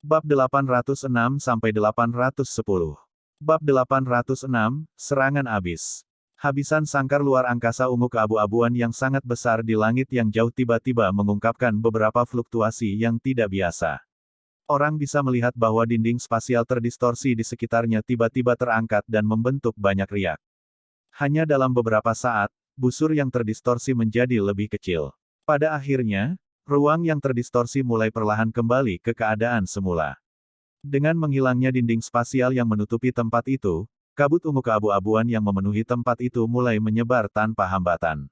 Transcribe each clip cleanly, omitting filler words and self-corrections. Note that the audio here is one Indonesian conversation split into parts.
Bab 806-810. Bab 806, Serangan Abis. Habisan sangkar luar angkasa ungu keabu-abuan yang sangat besar di langit yang jauh tiba-tiba mengungkapkan beberapa fluktuasi yang tidak biasa. Orang bisa melihat bahwa dinding spasial terdistorsi di sekitarnya tiba-tiba terangkat dan membentuk banyak riak. Hanya dalam beberapa saat, busur yang terdistorsi menjadi lebih kecil. Pada akhirnya, ruang yang terdistorsi mulai perlahan kembali ke keadaan semula. Dengan menghilangnya dinding spasial yang menutupi tempat itu, kabut ungu keabu-abuan yang memenuhi tempat itu mulai menyebar tanpa hambatan.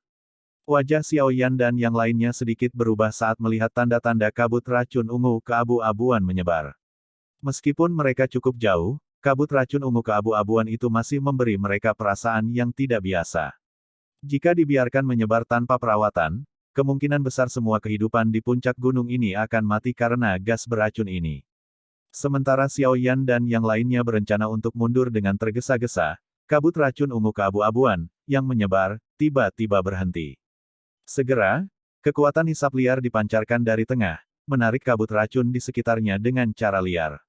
Wajah Xiao Yan dan yang lainnya sedikit berubah saat melihat tanda-tanda kabut racun ungu keabu-abuan menyebar. Meskipun mereka cukup jauh, kabut racun ungu keabu-abuan itu masih memberi mereka perasaan yang tidak biasa. Jika dibiarkan menyebar tanpa perawatan, kemungkinan besar semua kehidupan di puncak gunung ini akan mati karena gas beracun ini. Sementara Xiao Yan dan yang lainnya berencana untuk mundur dengan tergesa-gesa, kabut racun ungu keabu-abuan, yang menyebar, tiba-tiba berhenti. Segera, kekuatan hisap liar dipancarkan dari tengah, menarik kabut racun di sekitarnya dengan cara liar.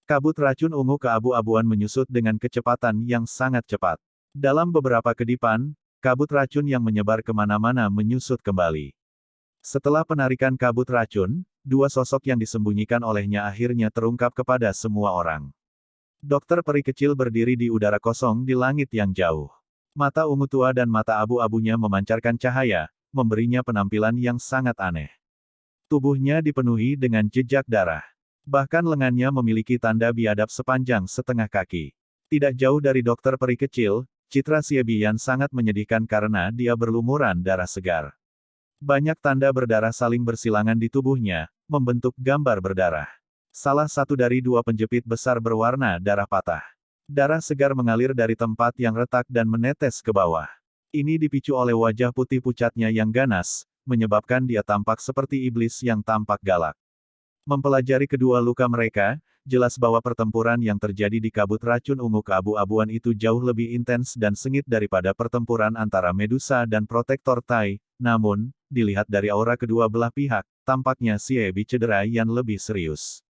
Kabut racun ungu keabu-abuan menyusut dengan kecepatan yang sangat cepat. Dalam beberapa kedipan, kabut racun yang menyebar kemana-mana menyusut kembali. Setelah penarikan kabut racun, dua sosok yang disembunyikan olehnya akhirnya terungkap kepada semua orang. Dokter peri kecil berdiri di udara kosong di langit yang jauh. Mata ungu tua dan mata abu-abunya memancarkan cahaya, memberinya penampilan yang sangat aneh. Tubuhnya dipenuhi dengan jejak darah. Bahkan lengannya memiliki tanda biadab sepanjang setengah kaki. Tidak jauh dari dokter peri kecil, citra Xie Biyan sangat menyedihkan karena dia berlumuran darah segar. Banyak tanda berdarah saling bersilangan di tubuhnya, membentuk gambar berdarah. Salah satu dari dua penjepit besar berwarna darah patah. Darah segar mengalir dari tempat yang retak dan menetes ke bawah. Ini dipicu oleh wajah putih pucatnya yang ganas, menyebabkan dia tampak seperti iblis yang tampak galak. Mempelajari kedua luka mereka, jelas bahwa pertempuran yang terjadi di kabut racun ungu keabu-abuan itu jauh lebih intens dan sengit daripada pertempuran antara Medusa dan Protektor Tai, namun, dilihat dari aura kedua belah pihak, tampaknya Xie Bi cedera yang lebih serius.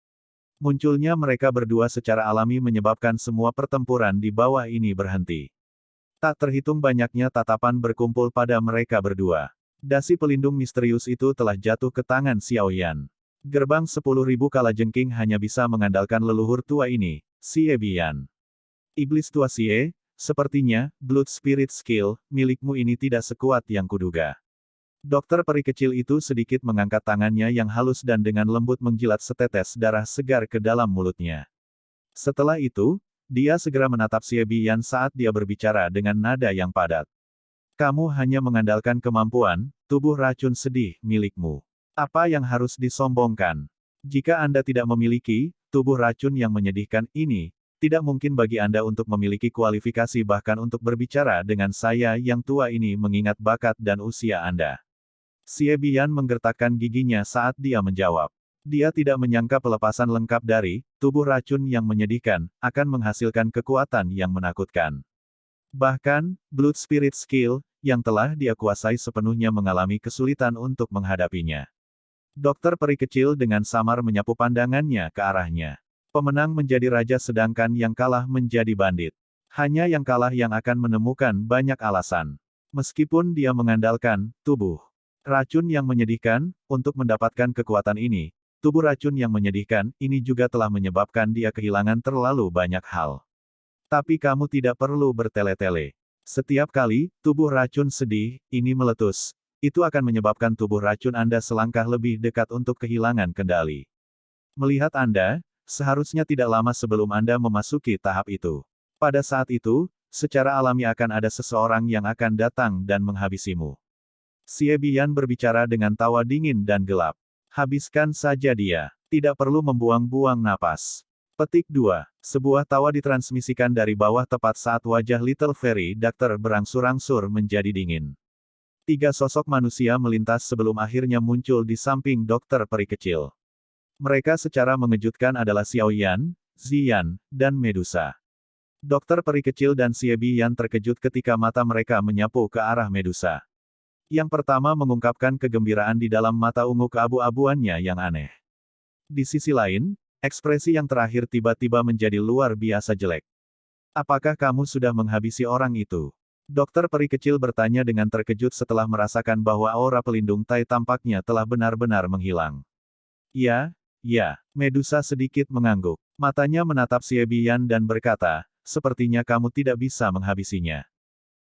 Munculnya mereka berdua secara alami menyebabkan semua pertempuran di bawah ini berhenti. Tak terhitung banyaknya tatapan berkumpul pada mereka berdua. Dasi pelindung misterius itu telah jatuh ke tangan Xiao Yan. Gerbang 10.000 kalajengking hanya bisa mengandalkan leluhur tua ini, Xie Biyan. Iblis tua Xie, sepertinya, Blood Spirit Skill, milikmu ini tidak sekuat yang kuduga. Dokter peri kecil itu sedikit mengangkat tangannya yang halus dan dengan lembut menjilat setetes darah segar ke dalam mulutnya. Setelah itu, dia segera menatap Xie Biyan saat dia berbicara dengan nada yang padat. Kamu hanya mengandalkan kemampuan, tubuh racun sedih, milikmu. Apa yang harus disombongkan? Jika Anda tidak memiliki tubuh racun yang menyedihkan ini, tidak mungkin bagi Anda untuk memiliki kualifikasi bahkan untuk berbicara dengan saya yang tua ini mengingat bakat dan usia Anda. Xie Biyan menggertakkan giginya saat dia menjawab. Dia tidak menyangka pelepasan lengkap dari tubuh racun yang menyedihkan akan menghasilkan kekuatan yang menakutkan. Bahkan, Blood Spirit Skill, yang telah dia kuasai sepenuhnya mengalami kesulitan untuk menghadapinya. Dokter peri kecil dengan samar menyapu pandangannya ke arahnya. Pemenang menjadi raja sedangkan yang kalah menjadi bandit. Hanya yang kalah yang akan menemukan banyak alasan. Meskipun dia mengandalkan tubuh racun yang menyedihkan untuk mendapatkan kekuatan ini, tubuh racun yang menyedihkan ini juga telah menyebabkan dia kehilangan terlalu banyak hal. Tapi kamu tidak perlu bertele-tele. Setiap kali tubuh racun sedih ini meletus, itu akan menyebabkan tubuh racun Anda selangkah lebih dekat untuk kehilangan kendali. Melihat Anda, seharusnya tidak lama sebelum Anda memasuki tahap itu. Pada saat itu, secara alami akan ada seseorang yang akan datang dan menghabisimu. Xie Biyan berbicara dengan tawa dingin dan gelap. Habiskan saja dia. Tidak perlu membuang-buang napas. Petik 2. Sebuah tawa ditransmisikan dari bawah tepat saat wajah Little Fairy Doctor berangsur-angsur menjadi dingin. Tiga sosok manusia melintas sebelum akhirnya muncul di samping dokter peri kecil. Mereka secara mengejutkan adalah Xiao Yan, Ziyan, dan Medusa. Dokter peri kecil dan Xie Biyan terkejut ketika mata mereka menyapu ke arah Medusa. Yang pertama mengungkapkan kegembiraan di dalam mata ungu keabu-abuannya yang aneh. Di sisi lain, Ekspresi yang terakhir tiba-tiba menjadi luar biasa jelek. Apakah kamu sudah menghabisi orang itu? Dokter peri kecil bertanya dengan terkejut setelah merasakan bahwa aura pelindung Tai tampaknya telah benar-benar menghilang. Ya, ya, Medusa sedikit mengangguk. Matanya menatap Xie Biyan dan berkata, sepertinya kamu tidak bisa menghabisinya.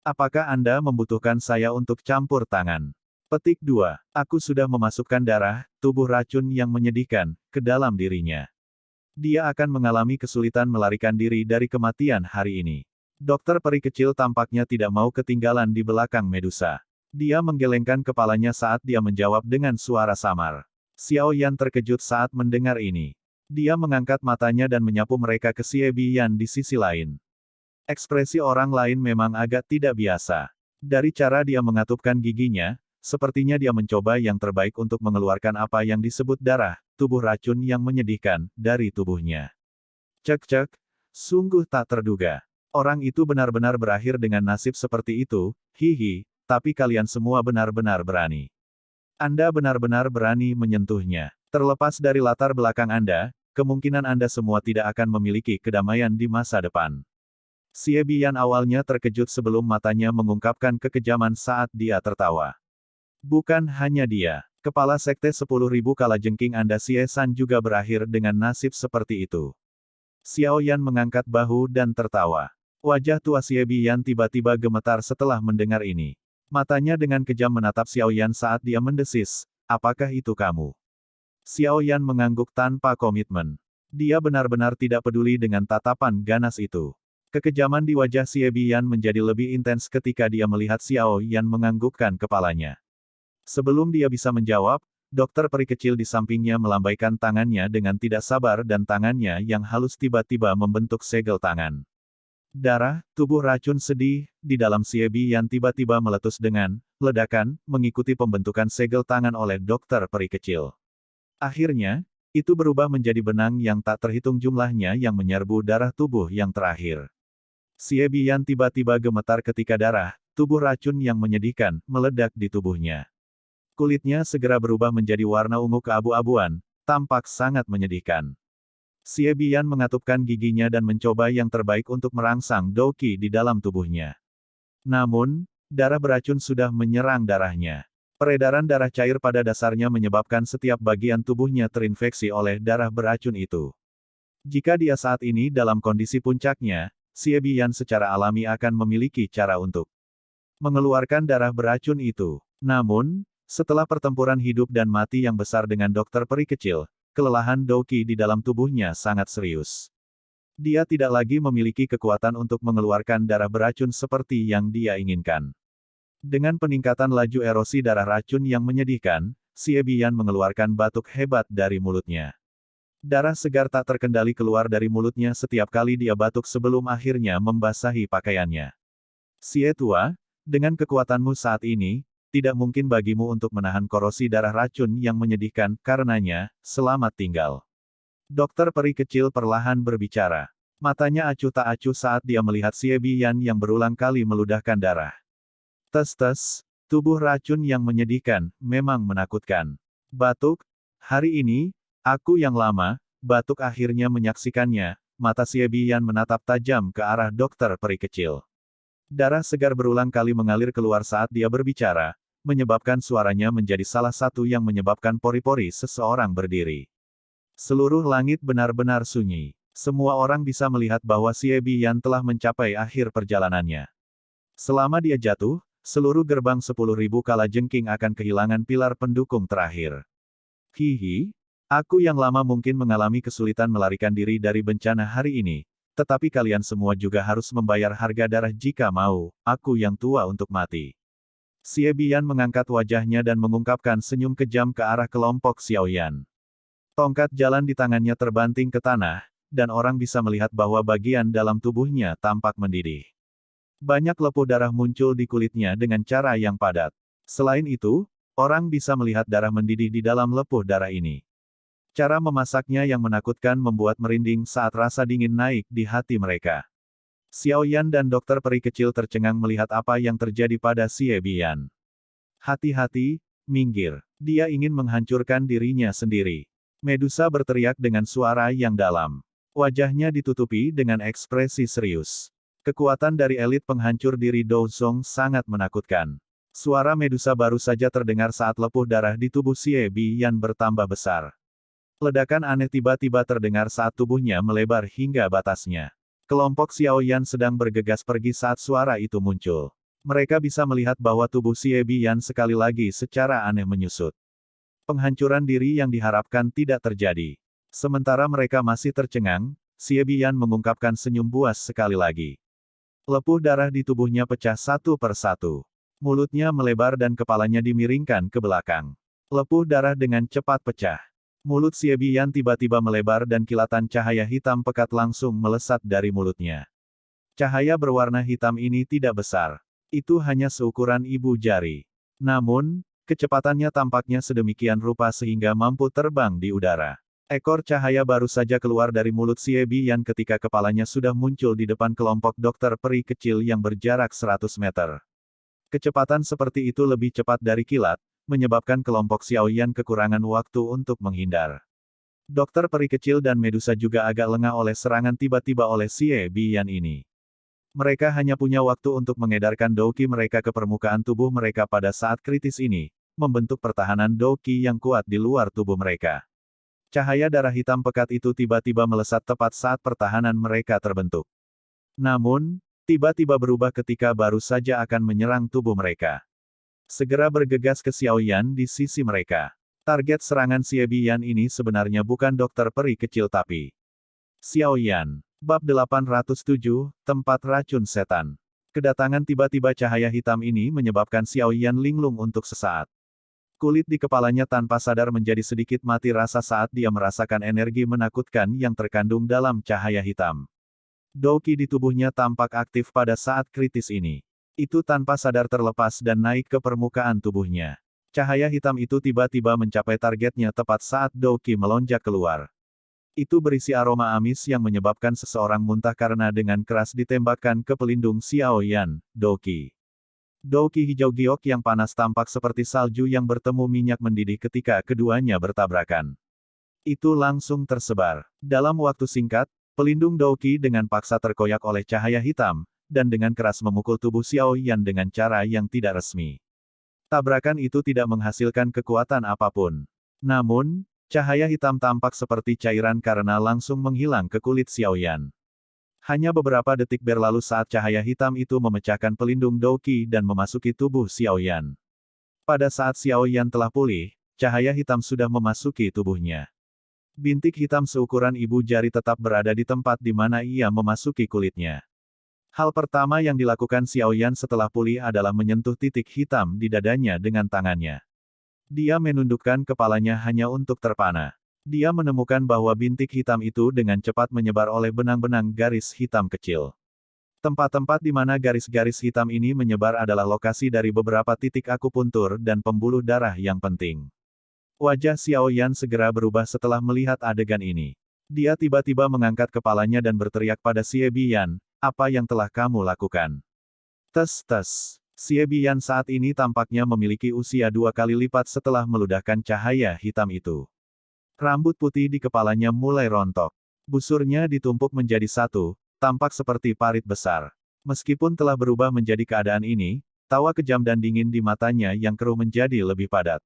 Apakah Anda membutuhkan saya untuk campur tangan? Petik 2. Aku sudah memasukkan darah, tubuh racun yang menyedihkan, ke dalam dirinya. Dia akan mengalami kesulitan melarikan diri dari kematian hari ini. Dokter peri kecil tampaknya tidak mau ketinggalan di belakang Medusa. Dia menggelengkan kepalanya saat dia menjawab dengan suara samar. Xiao Yan terkejut saat mendengar ini. Dia mengangkat matanya dan menyapu mereka ke Xie Biyan di sisi lain. Ekspresi orang lain memang agak tidak biasa. Dari cara dia mengatupkan giginya, sepertinya dia mencoba yang terbaik untuk mengeluarkan apa yang disebut darah, tubuh racun yang menyedihkan, dari tubuhnya. Cek-cek, sungguh tak terduga. Orang itu benar-benar berakhir dengan nasib seperti itu, hihi, tapi kalian semua benar-benar berani. Anda benar-benar berani menyentuhnya. Terlepas dari latar belakang Anda, kemungkinan Anda semua tidak akan memiliki kedamaian di masa depan. Xie Biyan awalnya terkejut sebelum matanya mengungkapkan kekejaman saat dia tertawa. Bukan hanya dia, kepala sekte 10.000 kalajengking Anda Xie San juga berakhir dengan nasib seperti itu. Xiao Yan mengangkat bahu dan tertawa. Wajah tua Xie Biyan tiba-tiba gemetar setelah mendengar ini. Matanya dengan kejam menatap Xiao Yan saat dia mendesis, apakah itu kamu? Xiao Yan mengangguk tanpa komitmen. Dia benar-benar tidak peduli dengan tatapan ganas itu. Kekejaman di wajah Xie Biyan menjadi lebih intens ketika dia melihat Xiao Yan menganggukkan kepalanya. Sebelum dia bisa menjawab, dokter peri kecil di sampingnya melambaikan tangannya dengan tidak sabar dan tangannya yang halus tiba-tiba membentuk segel tangan. Darah, tubuh racun sedih, di dalam Xie Biyan tiba-tiba meletus dengan ledakan, mengikuti pembentukan segel tangan oleh dokter peri kecil. Akhirnya, itu berubah menjadi benang yang tak terhitung jumlahnya yang menyerbu darah tubuh yang terakhir. Xie Biyan tiba-tiba gemetar ketika darah, tubuh racun yang menyedihkan, meledak di tubuhnya. Kulitnya segera berubah menjadi warna ungu keabu-abuan, tampak sangat menyedihkan. Xie Biyan mengatupkan giginya dan mencoba yang terbaik untuk merangsang Douqi di dalam tubuhnya. Namun, darah beracun sudah menyerang darahnya. Peredaran darah cair pada dasarnya menyebabkan setiap bagian tubuhnya terinfeksi oleh darah beracun itu. Jika dia saat ini dalam kondisi puncaknya, Xie Biyan secara alami akan memiliki cara untuk mengeluarkan darah beracun itu. Namun, setelah pertempuran hidup dan mati yang besar dengan dokter peri kecil, kelelahan Douqi di dalam tubuhnya sangat serius. Dia tidak lagi memiliki kekuatan untuk mengeluarkan darah beracun seperti yang dia inginkan. Dengan peningkatan laju erosi darah racun yang menyedihkan, Xie Biyan mengeluarkan batuk hebat dari mulutnya. Darah segar tak terkendali keluar dari mulutnya setiap kali dia batuk sebelum akhirnya membasahi pakaiannya. Xie tua, dengan kekuatanmu saat ini, tidak mungkin bagimu untuk menahan korosi darah racun yang menyedihkan, karenanya, selamat tinggal. Dokter peri kecil perlahan berbicara. Matanya acuh tak acuh saat dia melihat Xie Biyan yang berulang kali meludahkan darah. Tes-tes, tubuh racun yang menyedihkan, memang menakutkan. Batuk, hari ini, aku yang lama, batuk akhirnya menyaksikannya, mata Xie Biyan menatap tajam ke arah dokter peri kecil. Darah segar berulang kali mengalir keluar saat dia berbicara, menyebabkan suaranya menjadi salah satu yang menyebabkan pori-pori seseorang berdiri. Seluruh langit benar-benar sunyi. Semua orang bisa melihat bahwa Xie Biyan telah mencapai akhir perjalanannya. Selama dia jatuh, seluruh gerbang 10.000 kalajengking akan kehilangan pilar pendukung terakhir. Hihi, aku yang lama mungkin mengalami kesulitan melarikan diri dari bencana hari ini, tetapi kalian semua juga harus membayar harga darah jika mau, aku yang tua untuk mati. Xie Biyan mengangkat wajahnya dan mengungkapkan senyum kejam ke arah kelompok Xiao Yan. Tongkat jalan di tangannya terbanting ke tanah, dan orang bisa melihat bahwa bagian dalam tubuhnya tampak mendidih. Banyak lepuh darah muncul di kulitnya dengan cara yang padat. Selain itu, orang bisa melihat darah mendidih di dalam lepuh darah ini. Cara memasaknya yang menakutkan membuat merinding saat rasa dingin naik di hati mereka. Xiao Yan dan dokter peri kecil tercengang melihat apa yang terjadi pada Xie Biyan. Hati-hati, minggir. Dia ingin menghancurkan dirinya sendiri. Medusa berteriak dengan suara yang dalam. Wajahnya ditutupi dengan ekspresi serius. Kekuatan dari elit penghancur diri Douzong sangat menakutkan. Suara Medusa baru saja terdengar saat lepuh darah di tubuh Xie Biyan bertambah besar. Ledakan aneh tiba-tiba terdengar saat tubuhnya melebar hingga batasnya. Kelompok Xiaoyan sedang bergegas pergi saat suara itu muncul. Mereka bisa melihat bahwa tubuh Xie Biyan sekali lagi secara aneh menyusut. Penghancuran diri yang diharapkan tidak terjadi. Sementara mereka masih tercengang, Xie Biyan mengungkapkan senyum buas sekali lagi. Lepuh darah di tubuhnya pecah satu per satu. Mulutnya melebar dan kepalanya dimiringkan ke belakang. Lepuh darah dengan cepat pecah. Mulut Xie Biyan tiba-tiba melebar dan kilatan cahaya hitam pekat langsung melesat dari mulutnya. Cahaya berwarna hitam ini tidak besar. Itu hanya seukuran ibu jari. Namun, kecepatannya tampaknya sedemikian rupa sehingga mampu terbang di udara. Ekor cahaya baru saja keluar dari mulut Xie Biyan ketika kepalanya sudah muncul di depan kelompok dokter peri kecil yang berjarak 100 meter. Kecepatan seperti itu lebih cepat dari kilat, menyebabkan kelompok Xiaoyan kekurangan waktu untuk menghindar. Dokter peri kecil dan Medusa juga agak lengah oleh serangan tiba-tiba oleh Xie Biyan ini. Mereka hanya punya waktu untuk mengedarkan Douqi mereka ke permukaan tubuh mereka pada saat kritis ini, membentuk pertahanan Douqi yang kuat di luar tubuh mereka. Cahaya darah hitam pekat itu tiba-tiba melesat tepat saat pertahanan mereka terbentuk. Namun, tiba-tiba berubah ketika baru saja akan menyerang tubuh mereka. Segera bergegas ke Xiaoyan di sisi mereka. Target serangan Xie Biyan ini sebenarnya bukan dokter peri kecil tapi Xiaoyan. Bab 807, Tempat Racun Setan. Kedatangan tiba-tiba cahaya hitam ini menyebabkan Xiaoyan linglung untuk sesaat. Kulit di kepalanya tanpa sadar menjadi sedikit mati rasa saat dia merasakan energi menakutkan yang terkandung dalam cahaya hitam. Douqi di tubuhnya tampak aktif pada saat kritis ini. Itu tanpa sadar terlepas dan naik ke permukaan tubuhnya. Cahaya hitam itu tiba-tiba mencapai targetnya tepat saat Douqi melonjak keluar. Itu berisi aroma amis yang menyebabkan seseorang muntah karena dengan keras ditembakkan ke pelindung Xiaoyan, Douqi. Douqi hijau giok yang panas tampak seperti salju yang bertemu minyak mendidih ketika keduanya bertabrakan. Itu langsung tersebar. Dalam waktu singkat, pelindung Douqi dengan paksa terkoyak oleh cahaya hitam, dan dengan keras memukul tubuh Xiaoyan dengan cara yang tidak resmi. Tabrakan itu tidak menghasilkan kekuatan apapun. Namun, cahaya hitam tampak seperti cairan karena langsung menghilang ke kulit Xiaoyan. Hanya beberapa detik berlalu saat cahaya hitam itu memecahkan pelindung Douqi dan memasuki tubuh Xiaoyan. Pada saat Xiaoyan telah pulih, cahaya hitam sudah memasuki tubuhnya. Bintik hitam seukuran ibu jari tetap berada di tempat di mana ia memasuki kulitnya. Hal pertama yang dilakukan Xiaoyan setelah pulih adalah menyentuh titik hitam di dadanya dengan tangannya. Dia menundukkan kepalanya hanya untuk terpana. Dia menemukan bahwa bintik hitam itu dengan cepat menyebar oleh benang-benang garis hitam kecil. Tempat-tempat di mana garis-garis hitam ini menyebar adalah lokasi dari beberapa titik akupuntur dan pembuluh darah yang penting. Wajah Xiaoyan segera berubah setelah melihat adegan ini. Dia tiba-tiba mengangkat kepalanya dan berteriak pada Xie Biyan, "Apa yang telah kamu lakukan?" Tes. Xie Biyan saat ini tampaknya memiliki usia 2 kali lipat setelah meludahkan cahaya hitam itu. Rambut putih di kepalanya mulai rontok. Busurnya ditumpuk menjadi satu, tampak seperti parit besar. Meskipun telah berubah menjadi keadaan ini, tawa kejam dan dingin di matanya yang keruh menjadi lebih padat.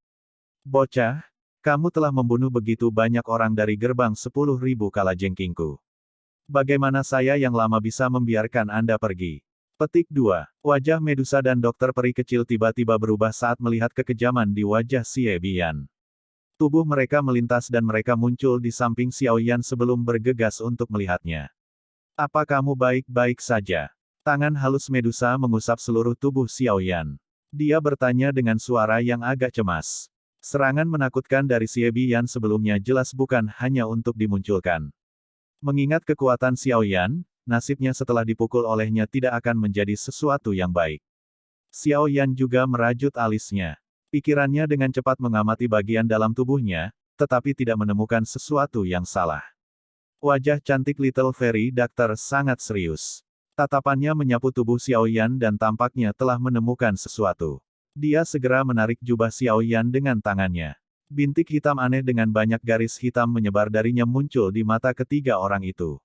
"Bocah, kamu telah membunuh begitu banyak orang dari gerbang 10.000 kalajengkingku. Bagaimana saya yang lama bisa membiarkan Anda pergi?" Petik 2. Wajah Medusa dan dokter peri kecil tiba-tiba berubah saat melihat kekejaman di wajah Xie Biyan. Tubuh mereka melintas dan mereka muncul di samping Xiaoyan sebelum bergegas untuk melihatnya. "Apa kamu baik-baik saja?" Tangan halus Medusa mengusap seluruh tubuh Xiaoyan. Dia bertanya dengan suara yang agak cemas. Serangan menakutkan dari Xie Biyan sebelumnya jelas bukan hanya untuk dimunculkan. Mengingat kekuatan Xiaoyan, nasibnya setelah dipukul olehnya tidak akan menjadi sesuatu yang baik. Xiaoyan juga merajut alisnya. Pikirannya dengan cepat mengamati bagian dalam tubuhnya, tetapi tidak menemukan sesuatu yang salah. Wajah cantik Little Fairy Doctor sangat serius. Tatapannya menyapu tubuh Xiaoyan dan tampaknya telah menemukan sesuatu. Dia segera menarik jubah Xiaoyan dengan tangannya. Bintik hitam aneh dengan banyak garis hitam menyebar darinya muncul di mata ketiga orang itu.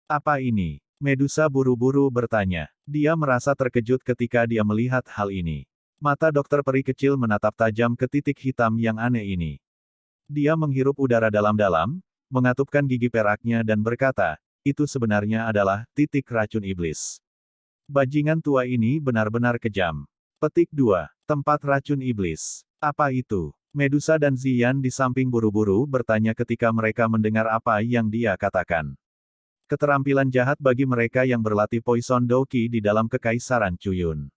Apa ini? Medusa buru-buru bertanya. Dia merasa terkejut ketika dia melihat hal ini. Mata dokter peri kecil menatap tajam ke titik hitam yang aneh ini. Dia menghirup udara dalam-dalam, mengatupkan gigi peraknya dan berkata, itu sebenarnya adalah titik racun iblis. Bajingan tua ini benar-benar kejam. Petik 2. Tempat racun iblis. Apa itu? Medusa dan Ziyan di samping buru-buru bertanya ketika mereka mendengar apa yang dia katakan. Keterampilan jahat bagi mereka yang berlatih Poison Doki di dalam Kekaisaran Cuyun.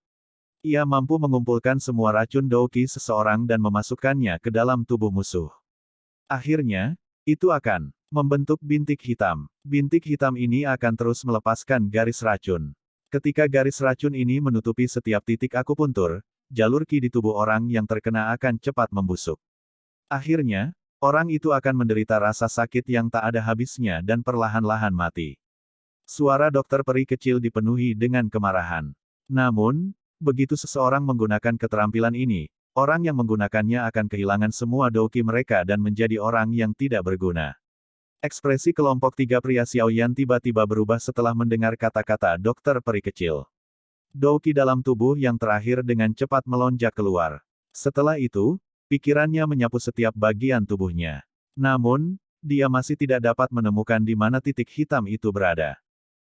Ia mampu mengumpulkan semua racun Doki seseorang dan memasukkannya ke dalam tubuh musuh. Akhirnya, itu akan membentuk bintik hitam. Bintik hitam ini akan terus melepaskan garis racun. Ketika garis racun ini menutupi setiap titik akupuntur, jalur ki di tubuh orang yang terkena akan cepat membusuk. Akhirnya, orang itu akan menderita rasa sakit yang tak ada habisnya dan perlahan-lahan mati. Suara dokter peri kecil dipenuhi dengan kemarahan. Namun, begitu seseorang menggunakan keterampilan ini, orang yang menggunakannya akan kehilangan semua doki mereka dan menjadi orang yang tidak berguna. Ekspresi kelompok tiga pria Xiaoyan tiba-tiba berubah setelah mendengar kata-kata dokter peri kecil. Doki dalam tubuh yang terakhir dengan cepat melonjak keluar. Setelah itu, pikirannya menyapu setiap bagian tubuhnya. Namun, dia masih tidak dapat menemukan di mana titik hitam itu berada.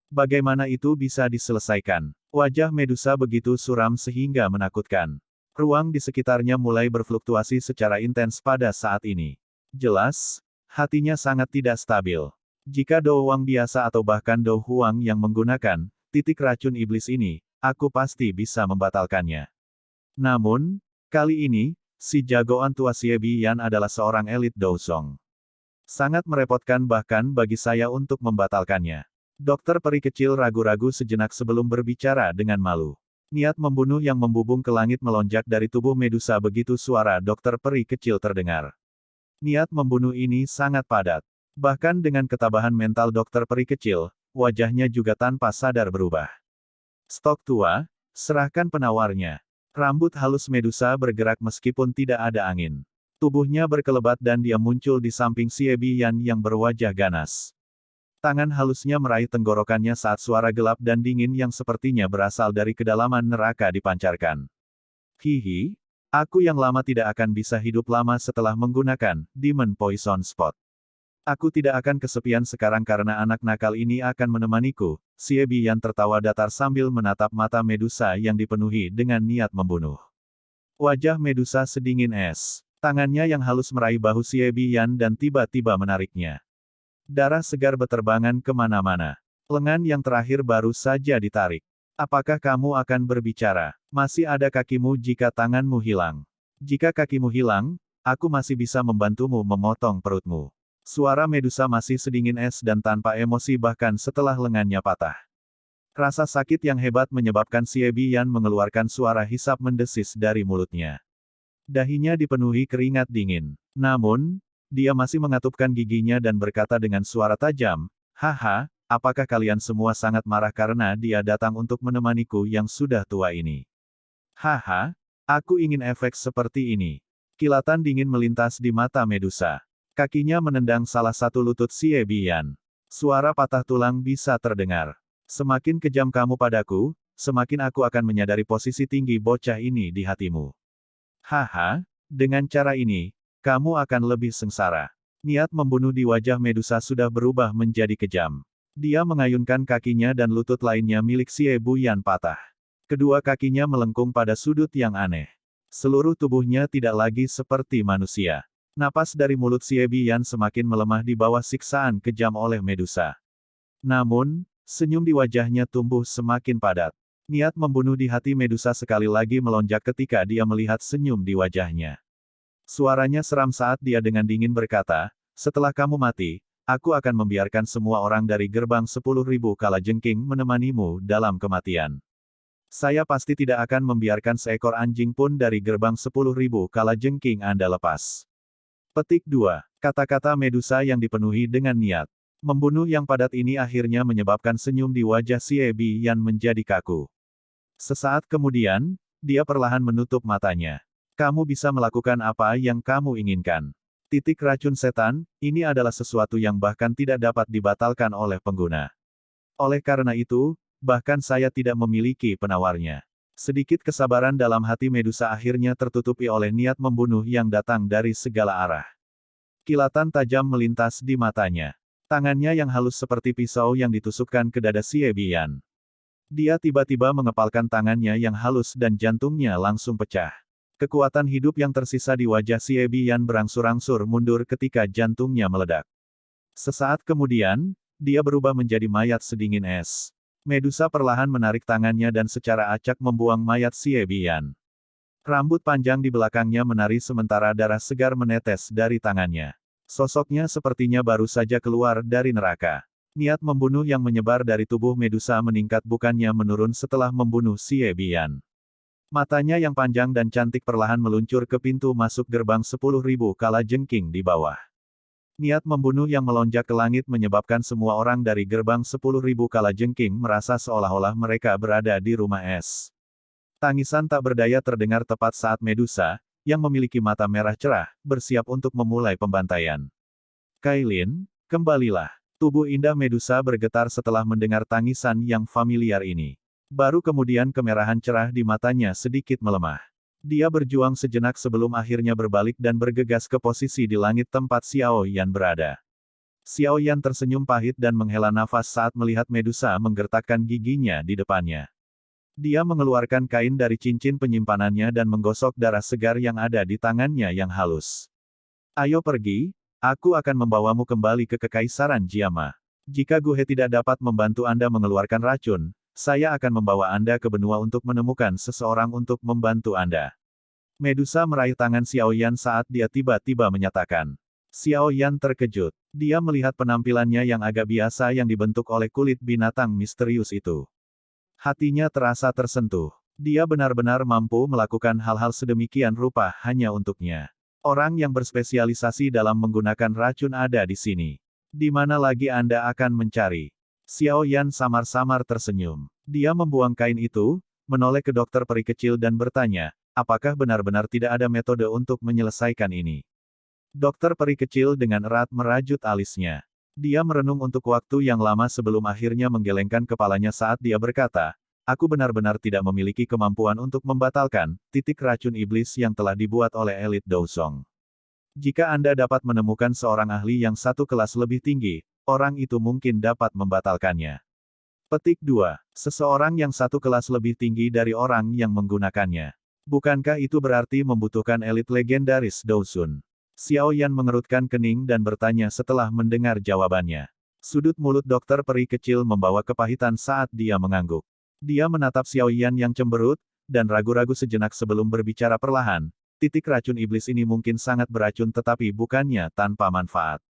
Bagaimana itu bisa diselesaikan? Wajah Medusa begitu suram sehingga menakutkan. Ruang di sekitarnya mulai berfluktuasi secara intens pada saat ini. Jelas, hatinya sangat tidak stabil. Jika Do Huang biasa atau bahkan Do Huang yang menggunakan titik racun iblis ini, aku pasti bisa membatalkannya. Namun, kali ini, si jagoan tua Xie Biyan adalah seorang elit Douzong. Sangat merepotkan bahkan bagi saya untuk membatalkannya. Dokter peri kecil ragu-ragu sejenak sebelum berbicara dengan malu. Niat membunuh yang membubung ke langit melonjak dari tubuh Medusa begitu suara dokter peri kecil terdengar. Niat membunuh ini sangat padat. Bahkan dengan ketabahan mental dokter peri kecil, wajahnya juga tanpa sadar berubah. Stok tua, serahkan penawarnya. Rambut halus Medusa bergerak meskipun tidak ada angin. Tubuhnya berkelebat dan dia muncul di samping Xie Biyan yang berwajah ganas. Tangan halusnya meraih tenggorokannya saat suara gelap dan dingin yang sepertinya berasal dari kedalaman neraka dipancarkan. Hihi, aku yang lama tidak akan bisa hidup lama setelah menggunakan Demon Poison Spot. Aku tidak akan kesepian sekarang karena anak nakal ini akan menemaniku. Xie Biyan tertawa datar sambil menatap mata Medusa yang dipenuhi dengan niat membunuh. Wajah Medusa sedingin es. Tangannya yang halus meraih bahu Xie Biyan dan tiba-tiba menariknya. Darah segar beterbangan kemana-mana. Lengan yang terakhir baru saja ditarik. Apakah kamu akan berbicara? Masih ada kakimu jika tanganmu hilang. Jika kakimu hilang, aku masih bisa membantumu memotong perutmu. Suara Medusa masih sedingin es dan tanpa emosi bahkan setelah lengannya patah. Rasa sakit yang hebat menyebabkan Xie Biyan mengeluarkan suara hisap mendesis dari mulutnya. Dahinya dipenuhi keringat dingin. Namun, dia masih mengatupkan giginya dan berkata dengan suara tajam, "Haha, apakah kalian semua sangat marah karena dia datang untuk menemaniku yang sudah tua ini? Haha, aku ingin efek seperti ini." Kilatan dingin melintas di mata Medusa. Kakinya menendang salah satu lutut Xie Biyan. Suara patah tulang bisa terdengar. Semakin kejam kamu padaku, semakin aku akan menyadari posisi tinggi bocah ini di hatimu. Haha, dengan cara ini, kamu akan lebih sengsara. Niat membunuh di wajah Medusa sudah berubah menjadi kejam. Dia mengayunkan kakinya dan lutut lainnya milik Xie Biyan patah. Kedua kakinya melengkung pada sudut yang aneh. Seluruh tubuhnya tidak lagi seperti manusia. Napas dari mulut Xie Biyan semakin melemah di bawah siksaan kejam oleh Medusa. Namun, senyum di wajahnya tumbuh semakin padat. Niat membunuh di hati Medusa sekali lagi melonjak ketika dia melihat senyum di wajahnya. Suaranya seram saat dia dengan dingin berkata, "Setelah kamu mati, aku akan membiarkan semua orang dari gerbang 10.000 kalajengking menemanimu dalam kematian. Saya pasti tidak akan membiarkan seekor anjing pun dari gerbang 10.000 kalajengking Anda lepas." Petik 2. Kata-kata Medusa yang dipenuhi dengan niat membunuh yang padat ini akhirnya menyebabkan senyum di wajah Xie Biyan menjadi kaku. Sesaat kemudian, dia perlahan menutup matanya. Kamu bisa melakukan apa yang kamu inginkan. Titik racun setan, ini adalah sesuatu yang bahkan tidak dapat dibatalkan oleh pengguna. Oleh karena itu, bahkan saya tidak memiliki penawarnya. Sedikit kesabaran dalam hati Medusa akhirnya tertutupi oleh niat membunuh yang datang dari segala arah. Kilatan tajam melintas di matanya. Tangannya yang halus seperti pisau yang ditusukkan ke dada Xie Bian. Dia tiba-tiba mengepalkan tangannya yang halus dan jantungnya langsung pecah. Kekuatan hidup yang tersisa di wajah Xie Bian berangsur-angsur mundur ketika jantungnya meledak. Sesaat kemudian, dia berubah menjadi mayat sedingin es. Medusa perlahan menarik tangannya dan secara acak membuang mayat Xie Bian. Rambut panjang di belakangnya menari sementara darah segar menetes dari tangannya. Sosoknya sepertinya baru saja keluar dari neraka. Niat membunuh yang menyebar dari tubuh Medusa meningkat bukannya menurun setelah membunuh Xie Bian. Matanya yang panjang dan cantik perlahan meluncur ke pintu masuk gerbang 10.000 kalajengking di bawah. Niat membunuh yang melonjak ke langit menyebabkan semua orang dari gerbang 10.000 kalajengking merasa seolah-olah mereka berada di rumah es. Tangisan tak berdaya terdengar tepat saat Medusa, yang memiliki mata merah cerah, bersiap untuk memulai pembantaian. Kailin, kembalilah. Tubuh indah Medusa bergetar setelah mendengar tangisan yang familiar ini. Baru kemudian kemerahan cerah di matanya sedikit melemah. Dia berjuang sejenak sebelum akhirnya berbalik dan bergegas ke posisi di langit tempat Xiao Yan berada. Xiao Yan tersenyum pahit dan menghela nafas saat melihat Medusa menggertakkan giginya di depannya. Dia mengeluarkan kain dari cincin penyimpanannya dan menggosok darah segar yang ada di tangannya yang halus. Ayo pergi, aku akan membawamu kembali ke Kekaisaran Jiama. Jika Guhe tidak dapat membantu Anda mengeluarkan racun, saya akan membawa Anda ke benua untuk menemukan seseorang untuk membantu Anda. Medusa meraih tangan Xiao Yan saat dia tiba-tiba menyatakan. Xiao Yan terkejut. Dia melihat penampilannya yang agak biasa yang dibentuk oleh kulit binatang misterius itu. Hatinya terasa tersentuh. Dia benar-benar mampu melakukan hal-hal sedemikian rupa hanya untuknya. Orang yang berspesialisasi dalam menggunakan racun ada di sini. Di mana lagi Anda akan mencari? Xiao Yan samar-samar tersenyum. Dia membuang kain itu, menoleh ke dokter peri kecil dan bertanya, apakah benar-benar tidak ada metode untuk menyelesaikan ini? Dokter peri kecil dengan erat merajut alisnya. Dia merenung untuk waktu yang lama sebelum akhirnya menggelengkan kepalanya saat dia berkata, aku benar-benar tidak memiliki kemampuan untuk membatalkan titik racun iblis yang telah dibuat oleh elit Dousong. Jika Anda dapat menemukan seorang ahli yang satu kelas lebih tinggi, orang itu mungkin dapat membatalkannya. Petik 2. Seseorang yang satu kelas lebih tinggi dari orang yang menggunakannya. Bukankah itu berarti membutuhkan elit legendaris Dousun? Xiao Yan mengerutkan kening dan bertanya setelah mendengar jawabannya. Sudut mulut dokter peri kecil membawa kepahitan saat dia mengangguk. Dia menatap Xiao Yan yang cemberut, dan ragu-ragu sejenak sebelum berbicara perlahan. Titik racun iblis ini mungkin sangat beracun tetapi bukannya tanpa manfaat.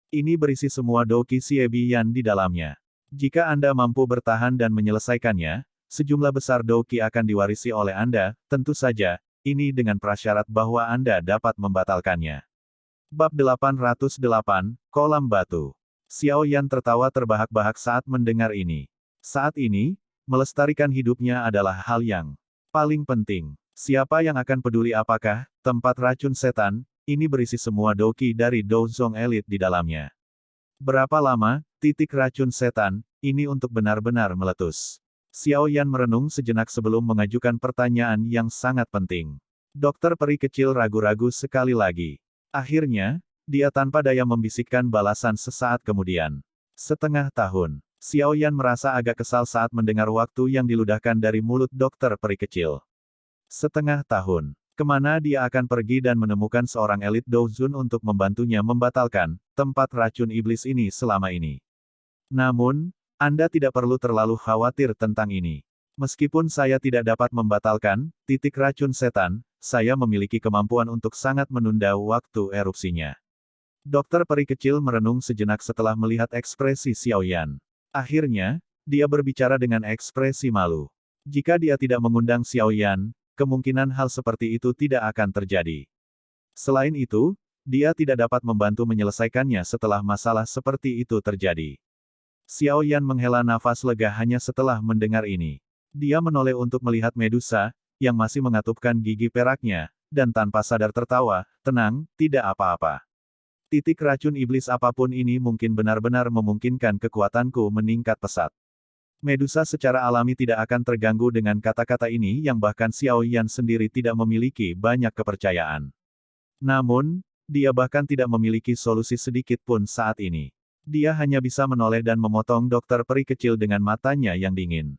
Ini berisi semua Douqi Xie Bian di dalamnya. Jika Anda mampu bertahan dan menyelesaikannya, sejumlah besar Douqi akan diwarisi oleh Anda, tentu saja, ini dengan prasyarat bahwa Anda dapat membatalkannya. Bab 808, Kolam Batu. Xiao Yan tertawa terbahak-bahak saat mendengar ini. Saat ini, melestarikan hidupnya adalah hal yang paling penting. Siapa yang akan peduli apakah tempat racun setan ini berisi semua Douqi dari Douzong Elite di dalamnya. Berapa lama, titik racun setan, ini untuk benar-benar meletus? Xiao Yan merenung sejenak sebelum mengajukan pertanyaan yang sangat penting. Dokter peri kecil ragu-ragu sekali lagi. Akhirnya, dia tanpa daya membisikkan balasan sesaat kemudian. Setengah tahun. Xiao Yan merasa agak kesal saat mendengar waktu yang diludahkan dari mulut dokter peri kecil. Setengah tahun. Kemana dia akan pergi dan menemukan seorang elit Douzun untuk membantunya membatalkan tempat racun iblis ini selama ini. Namun, Anda tidak perlu terlalu khawatir tentang ini. Meskipun saya tidak dapat membatalkan titik racun setan, saya memiliki kemampuan untuk sangat menunda waktu erupsinya. Dokter peri kecil merenung sejenak setelah melihat ekspresi Xiao Yan. Akhirnya, dia berbicara dengan ekspresi malu. Jika dia tidak mengundang Xiao Yan, kemungkinan hal seperti itu tidak akan terjadi. Selain itu, dia tidak dapat membantu menyelesaikannya setelah masalah seperti itu terjadi. Xiao Yan menghela nafas lega hanya setelah mendengar ini. Dia menoleh untuk melihat Medusa, yang masih mengatupkan gigi peraknya, dan tanpa sadar tertawa, "Tenang, tidak apa-apa. Titik racun iblis apapun ini mungkin benar-benar memungkinkan kekuatanku meningkat pesat." Medusa secara alami tidak akan terganggu dengan kata-kata ini yang bahkan Xiao Yan sendiri tidak memiliki banyak kepercayaan. Namun, dia bahkan tidak memiliki solusi sedikit pun saat ini. Dia hanya bisa menoleh dan memotong dokter peri kecil dengan matanya yang dingin.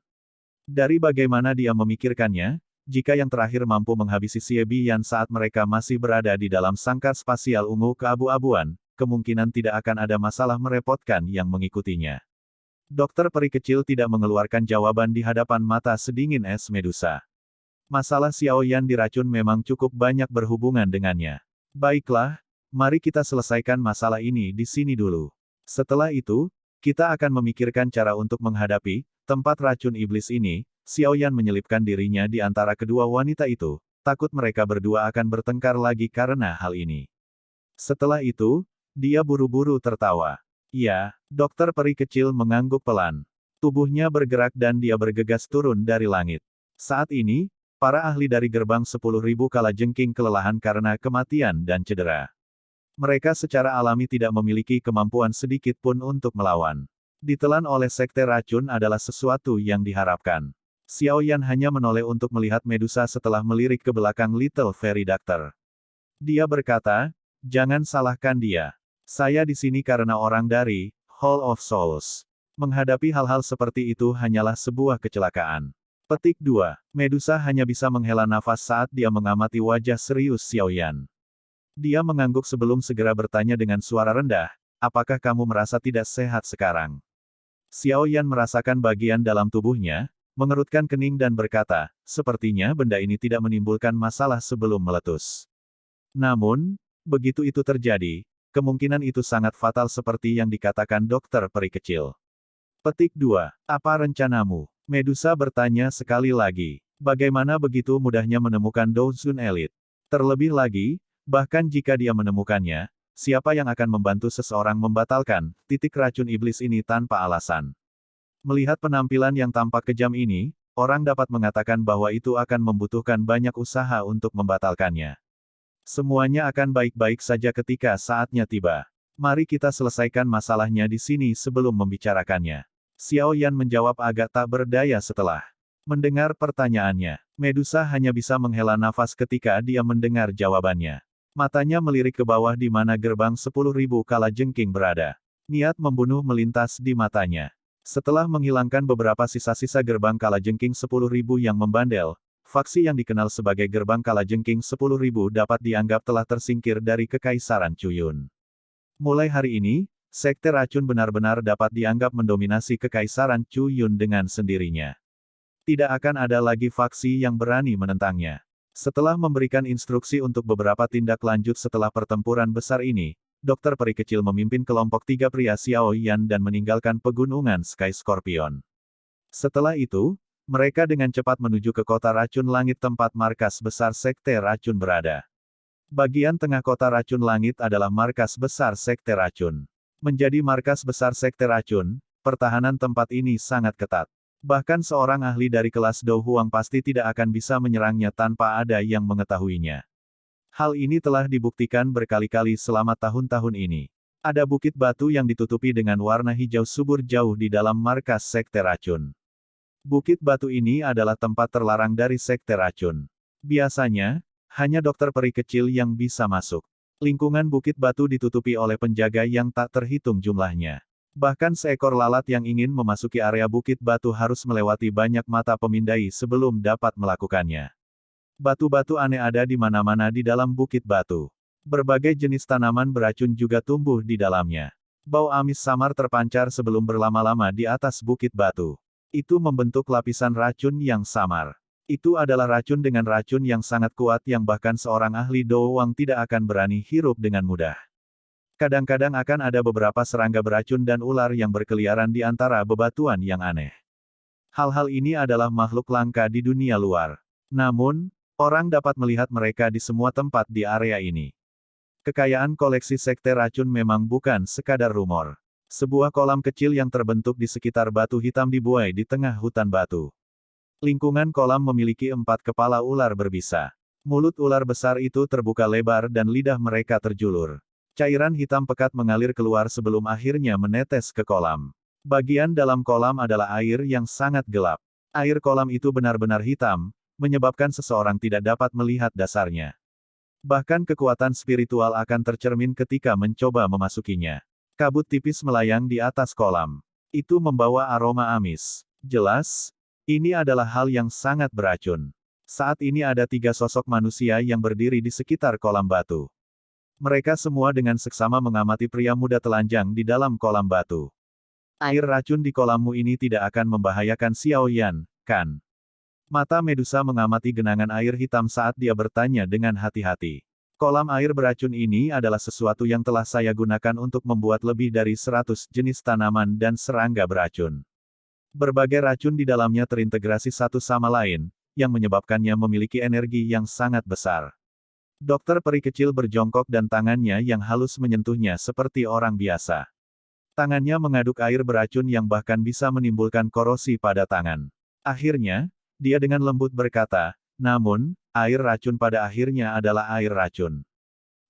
Dari bagaimana dia memikirkannya, jika yang terakhir mampu menghabisi Xie Bian saat mereka masih berada di dalam sangkar spasial ungu keabu-abuan, kemungkinan tidak akan ada masalah merepotkan yang mengikutinya. Dokter peri kecil tidak mengeluarkan jawaban di hadapan mata sedingin es Medusa. Masalah Xiao Yan diracun memang cukup banyak berhubungan dengannya. Baiklah, mari kita selesaikan masalah ini di sini dulu. Setelah itu, kita akan memikirkan cara untuk menghadapi tempat racun iblis ini. Xiao Yan menyelipkan dirinya di antara kedua wanita itu, takut mereka berdua akan bertengkar lagi karena hal ini. Setelah itu, dia buru-buru tertawa. Ya, dokter peri kecil mengangguk pelan. Tubuhnya bergerak dan dia bergegas turun dari langit. Saat ini, para ahli dari gerbang 10.000 kalajengking kelelahan karena kematian dan cedera. Mereka secara alami tidak memiliki kemampuan sedikit pun untuk melawan. Ditelan oleh sekte racun adalah sesuatu yang diharapkan. Xiao Yan hanya menoleh untuk melihat Medusa setelah melirik ke belakang Little Fairy Doctor. Dia berkata, "Jangan salahkan dia. Saya di sini karena orang dari Hall of Souls. Menghadapi hal-hal seperti itu hanyalah sebuah kecelakaan." Petik 2. Medusa hanya bisa menghela nafas saat dia mengamati wajah serius Xiao Yan. Dia mengangguk sebelum segera bertanya dengan suara rendah, "Apakah kamu merasa tidak sehat sekarang?" Xiao Yan merasakan bagian dalam tubuhnya, mengerutkan kening dan berkata, "Sepertinya benda ini tidak menimbulkan masalah sebelum meletus. Namun, begitu itu terjadi, kemungkinan itu sangat fatal seperti yang dikatakan dokter peri kecil." Petik 2. Apa rencanamu? Medusa bertanya sekali lagi. Bagaimana begitu mudahnya menemukan Douzun Elite? Terlebih lagi, bahkan jika dia menemukannya, siapa yang akan membantu seseorang membatalkan titik racun iblis ini tanpa alasan? Melihat penampilan yang tampak kejam ini, orang dapat mengatakan bahwa itu akan membutuhkan banyak usaha untuk membatalkannya. Semuanya akan baik-baik saja ketika saatnya tiba. Mari kita selesaikan masalahnya di sini sebelum membicarakannya. Xiao Yan menjawab agak tak berdaya setelah mendengar pertanyaannya. Medusa hanya bisa menghela nafas ketika dia mendengar jawabannya. Matanya melirik ke bawah di mana gerbang 10.000 kalajengking berada. Niat membunuh melintas di matanya. Setelah menghilangkan beberapa sisa-sisa gerbang kalajengking 10.000 yang membandel, faksi yang dikenal sebagai gerbang kalajengking 10.000 dapat dianggap telah tersingkir dari Kekaisaran Cuyun. Mulai hari ini, sekte racun benar-benar dapat dianggap mendominasi Kekaisaran Cuyun dengan sendirinya. Tidak akan ada lagi faksi yang berani menentangnya. Setelah memberikan instruksi untuk beberapa tindak lanjut setelah pertempuran besar ini, dokter peri kecil memimpin kelompok 3 pria Xiao Yan dan meninggalkan pegunungan Sky Scorpion. Setelah itu, mereka dengan cepat menuju ke kota racun langit tempat markas besar sekte racun berada. Bagian tengah kota racun langit adalah markas besar sekte racun. Menjadi markas besar sekte racun, pertahanan tempat ini sangat ketat. Bahkan seorang ahli dari kelas Do Huang pasti tidak akan bisa menyerangnya tanpa ada yang mengetahuinya. Hal ini telah dibuktikan berkali-kali selama tahun-tahun ini. Ada bukit batu yang ditutupi dengan warna hijau subur jauh di dalam markas sekte racun. Bukit batu ini adalah tempat terlarang dari sekte racun. Biasanya, hanya dokter peri kecil yang bisa masuk. Lingkungan bukit batu ditutupi oleh penjaga yang tak terhitung jumlahnya. Bahkan seekor lalat yang ingin memasuki area bukit batu harus melewati banyak mata pemindai sebelum dapat melakukannya. Batu-batu aneh ada di mana-mana di dalam bukit batu. Berbagai jenis tanaman beracun juga tumbuh di dalamnya. Bau amis samar terpancar sebelum berlama-lama di atas bukit batu. Itu membentuk lapisan racun yang samar. Itu adalah racun dengan racun yang sangat kuat yang bahkan seorang ahli doang tidak akan berani hirup dengan mudah. Kadang-kadang akan ada beberapa serangga beracun dan ular yang berkeliaran di antara bebatuan yang aneh. Hal-hal ini adalah makhluk langka di dunia luar. Namun, orang dapat melihat mereka di semua tempat di area ini. Kekayaan koleksi sekte racun memang bukan sekadar rumor. Sebuah kolam kecil yang terbentuk di sekitar batu hitam dibuai di tengah hutan batu. Lingkungan kolam memiliki 4 kepala ular berbisa. Mulut ular besar itu terbuka lebar dan lidah mereka terjulur. Cairan hitam pekat mengalir keluar sebelum akhirnya menetes ke kolam. Bagian dalam kolam adalah air yang sangat gelap. Air kolam itu benar-benar hitam, menyebabkan seseorang tidak dapat melihat dasarnya. Bahkan kekuatan spiritual akan tercermin ketika mencoba memasukinya. Kabut tipis melayang di atas kolam. Itu membawa aroma amis. Jelas, ini adalah hal yang sangat beracun. Saat ini ada 3 sosok manusia yang berdiri di sekitar kolam batu. Mereka semua dengan seksama mengamati pria muda telanjang di dalam kolam batu. Air racun di kolammu ini tidak akan membahayakan Xiao Yan, kan? Mata Medusa mengamati genangan air hitam saat dia bertanya dengan hati-hati. Kolam air beracun ini adalah sesuatu yang telah saya gunakan untuk membuat lebih dari 100 jenis tanaman dan serangga beracun. Berbagai racun di dalamnya terintegrasi satu sama lain, yang menyebabkannya memiliki energi yang sangat besar. Dokter peri kecil berjongkok dan tangannya yang halus menyentuhnya seperti orang biasa. Tangannya mengaduk air beracun yang bahkan bisa menimbulkan korosi pada tangan. Akhirnya, dia dengan lembut berkata, namun, air racun pada akhirnya adalah air racun.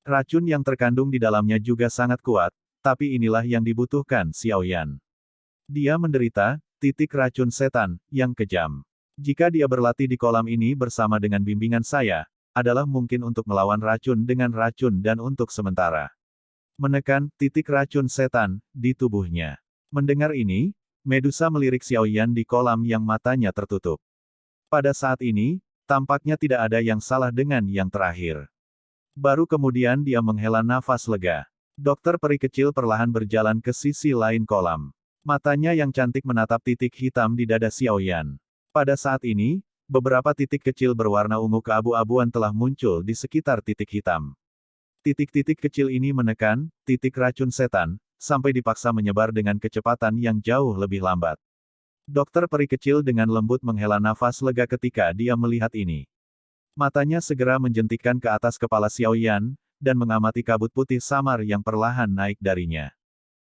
Racun yang terkandung di dalamnya juga sangat kuat, tapi inilah yang dibutuhkan Xiao Yan. Dia menderita titik racun setan yang kejam. Jika dia berlatih di kolam ini bersama dengan bimbingan saya, adalah mungkin untuk melawan racun dengan racun dan untuk sementara menekan titik racun setan di tubuhnya. Mendengar ini, Medusa melirik Xiao Yan di kolam yang matanya tertutup. Pada saat ini, tampaknya tidak ada yang salah dengan yang terakhir. Baru kemudian dia menghela nafas lega. Dokter peri kecil perlahan berjalan ke sisi lain kolam. Matanya yang cantik menatap titik hitam di dada Xiao Yan. Pada saat ini, beberapa titik kecil berwarna ungu keabu-abuan telah muncul di sekitar titik hitam. Titik-titik kecil ini menekan titik racun setan, sampai dipaksa menyebar dengan kecepatan yang jauh lebih lambat. Dokter peri kecil dengan lembut menghela nafas lega ketika dia melihat ini. Matanya segera menjentikkan ke atas kepala Xiao Yan, dan mengamati kabut putih samar yang perlahan naik darinya.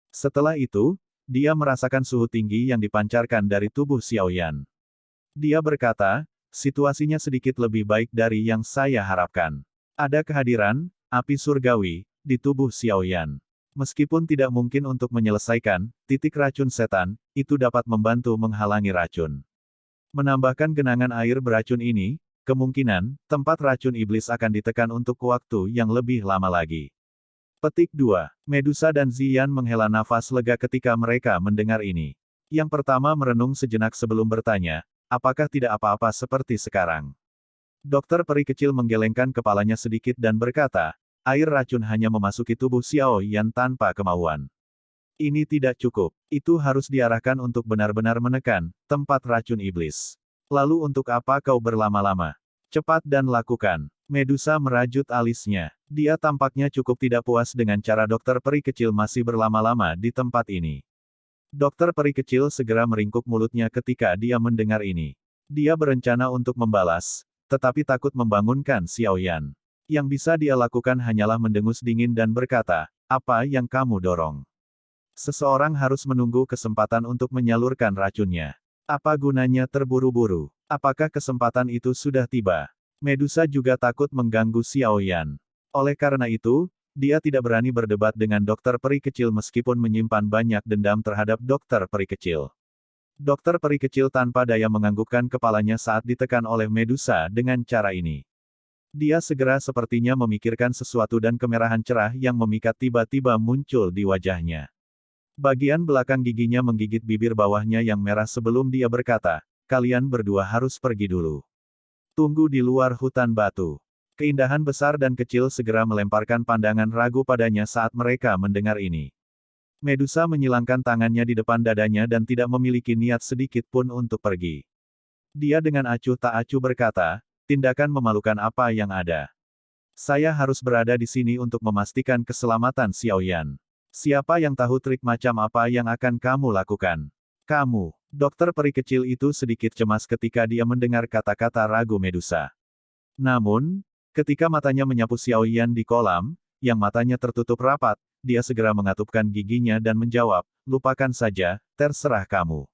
Setelah itu, dia merasakan suhu tinggi yang dipancarkan dari tubuh Xiao Yan. Dia berkata, situasinya sedikit lebih baik dari yang saya harapkan. Ada kehadiran api surgawi di tubuh Xiao Yan. Meskipun tidak mungkin untuk menyelesaikan titik racun setan, itu dapat membantu menghalangi racun. Menambahkan genangan air beracun ini, kemungkinan tempat racun iblis akan ditekan untuk waktu yang lebih lama lagi. Petik 2. Medusa dan Ziyan menghela nafas lega ketika mereka mendengar ini. Yang pertama merenung sejenak sebelum bertanya, apakah tidak apa-apa seperti sekarang? Dokter peri kecil menggelengkan kepalanya sedikit dan berkata, air racun hanya memasuki tubuh Xiao Yan tanpa kemauan. Ini tidak cukup. Itu harus diarahkan untuk benar-benar menekan tempat racun iblis. Lalu untuk apa kau berlama-lama? Cepat dan lakukan. Medusa merajut alisnya. Dia tampaknya cukup tidak puas dengan cara dokter peri kecil masih berlama-lama di tempat ini. Dokter peri kecil segera meringkuk mulutnya ketika dia mendengar ini. Dia berencana untuk membalas, tetapi takut membangunkan Xiao Yan. Yang bisa dia lakukan hanyalah mendengus dingin dan berkata, apa yang kamu dorong? Seseorang harus menunggu kesempatan untuk menyalurkan racunnya. Apa gunanya terburu-buru? Apakah kesempatan itu sudah tiba? Medusa juga takut mengganggu Xiao Yan. Oleh karena itu, dia tidak berani berdebat dengan dokter peri kecil meskipun menyimpan banyak dendam terhadap dokter peri kecil. Dokter peri kecil tanpa daya menganggukkan kepalanya saat ditekan oleh Medusa dengan cara ini. Dia segera sepertinya memikirkan sesuatu dan kemerahan cerah yang memikat tiba-tiba muncul di wajahnya. Bagian belakang giginya menggigit bibir bawahnya yang merah sebelum dia berkata, kalian berdua harus pergi dulu. Tunggu di luar hutan batu. Keindahan besar dan kecil segera melemparkan pandangan ragu padanya saat mereka mendengar ini. Medusa menyilangkan tangannya di depan dadanya dan tidak memiliki niat sedikit pun untuk pergi. Dia dengan acuh tak acuh berkata, tindakan memalukan apa yang ada. Saya harus berada di sini untuk memastikan keselamatan Xiao Yan. Siapa yang tahu trik macam apa yang akan kamu lakukan? Kamu. Dokter peri kecil itu sedikit cemas ketika dia mendengar kata-kata ragu Medusa. Namun, ketika matanya menyapu Xiao Yan di kolam, yang matanya tertutup rapat, dia segera mengatupkan giginya dan menjawab, lupakan saja, terserah kamu.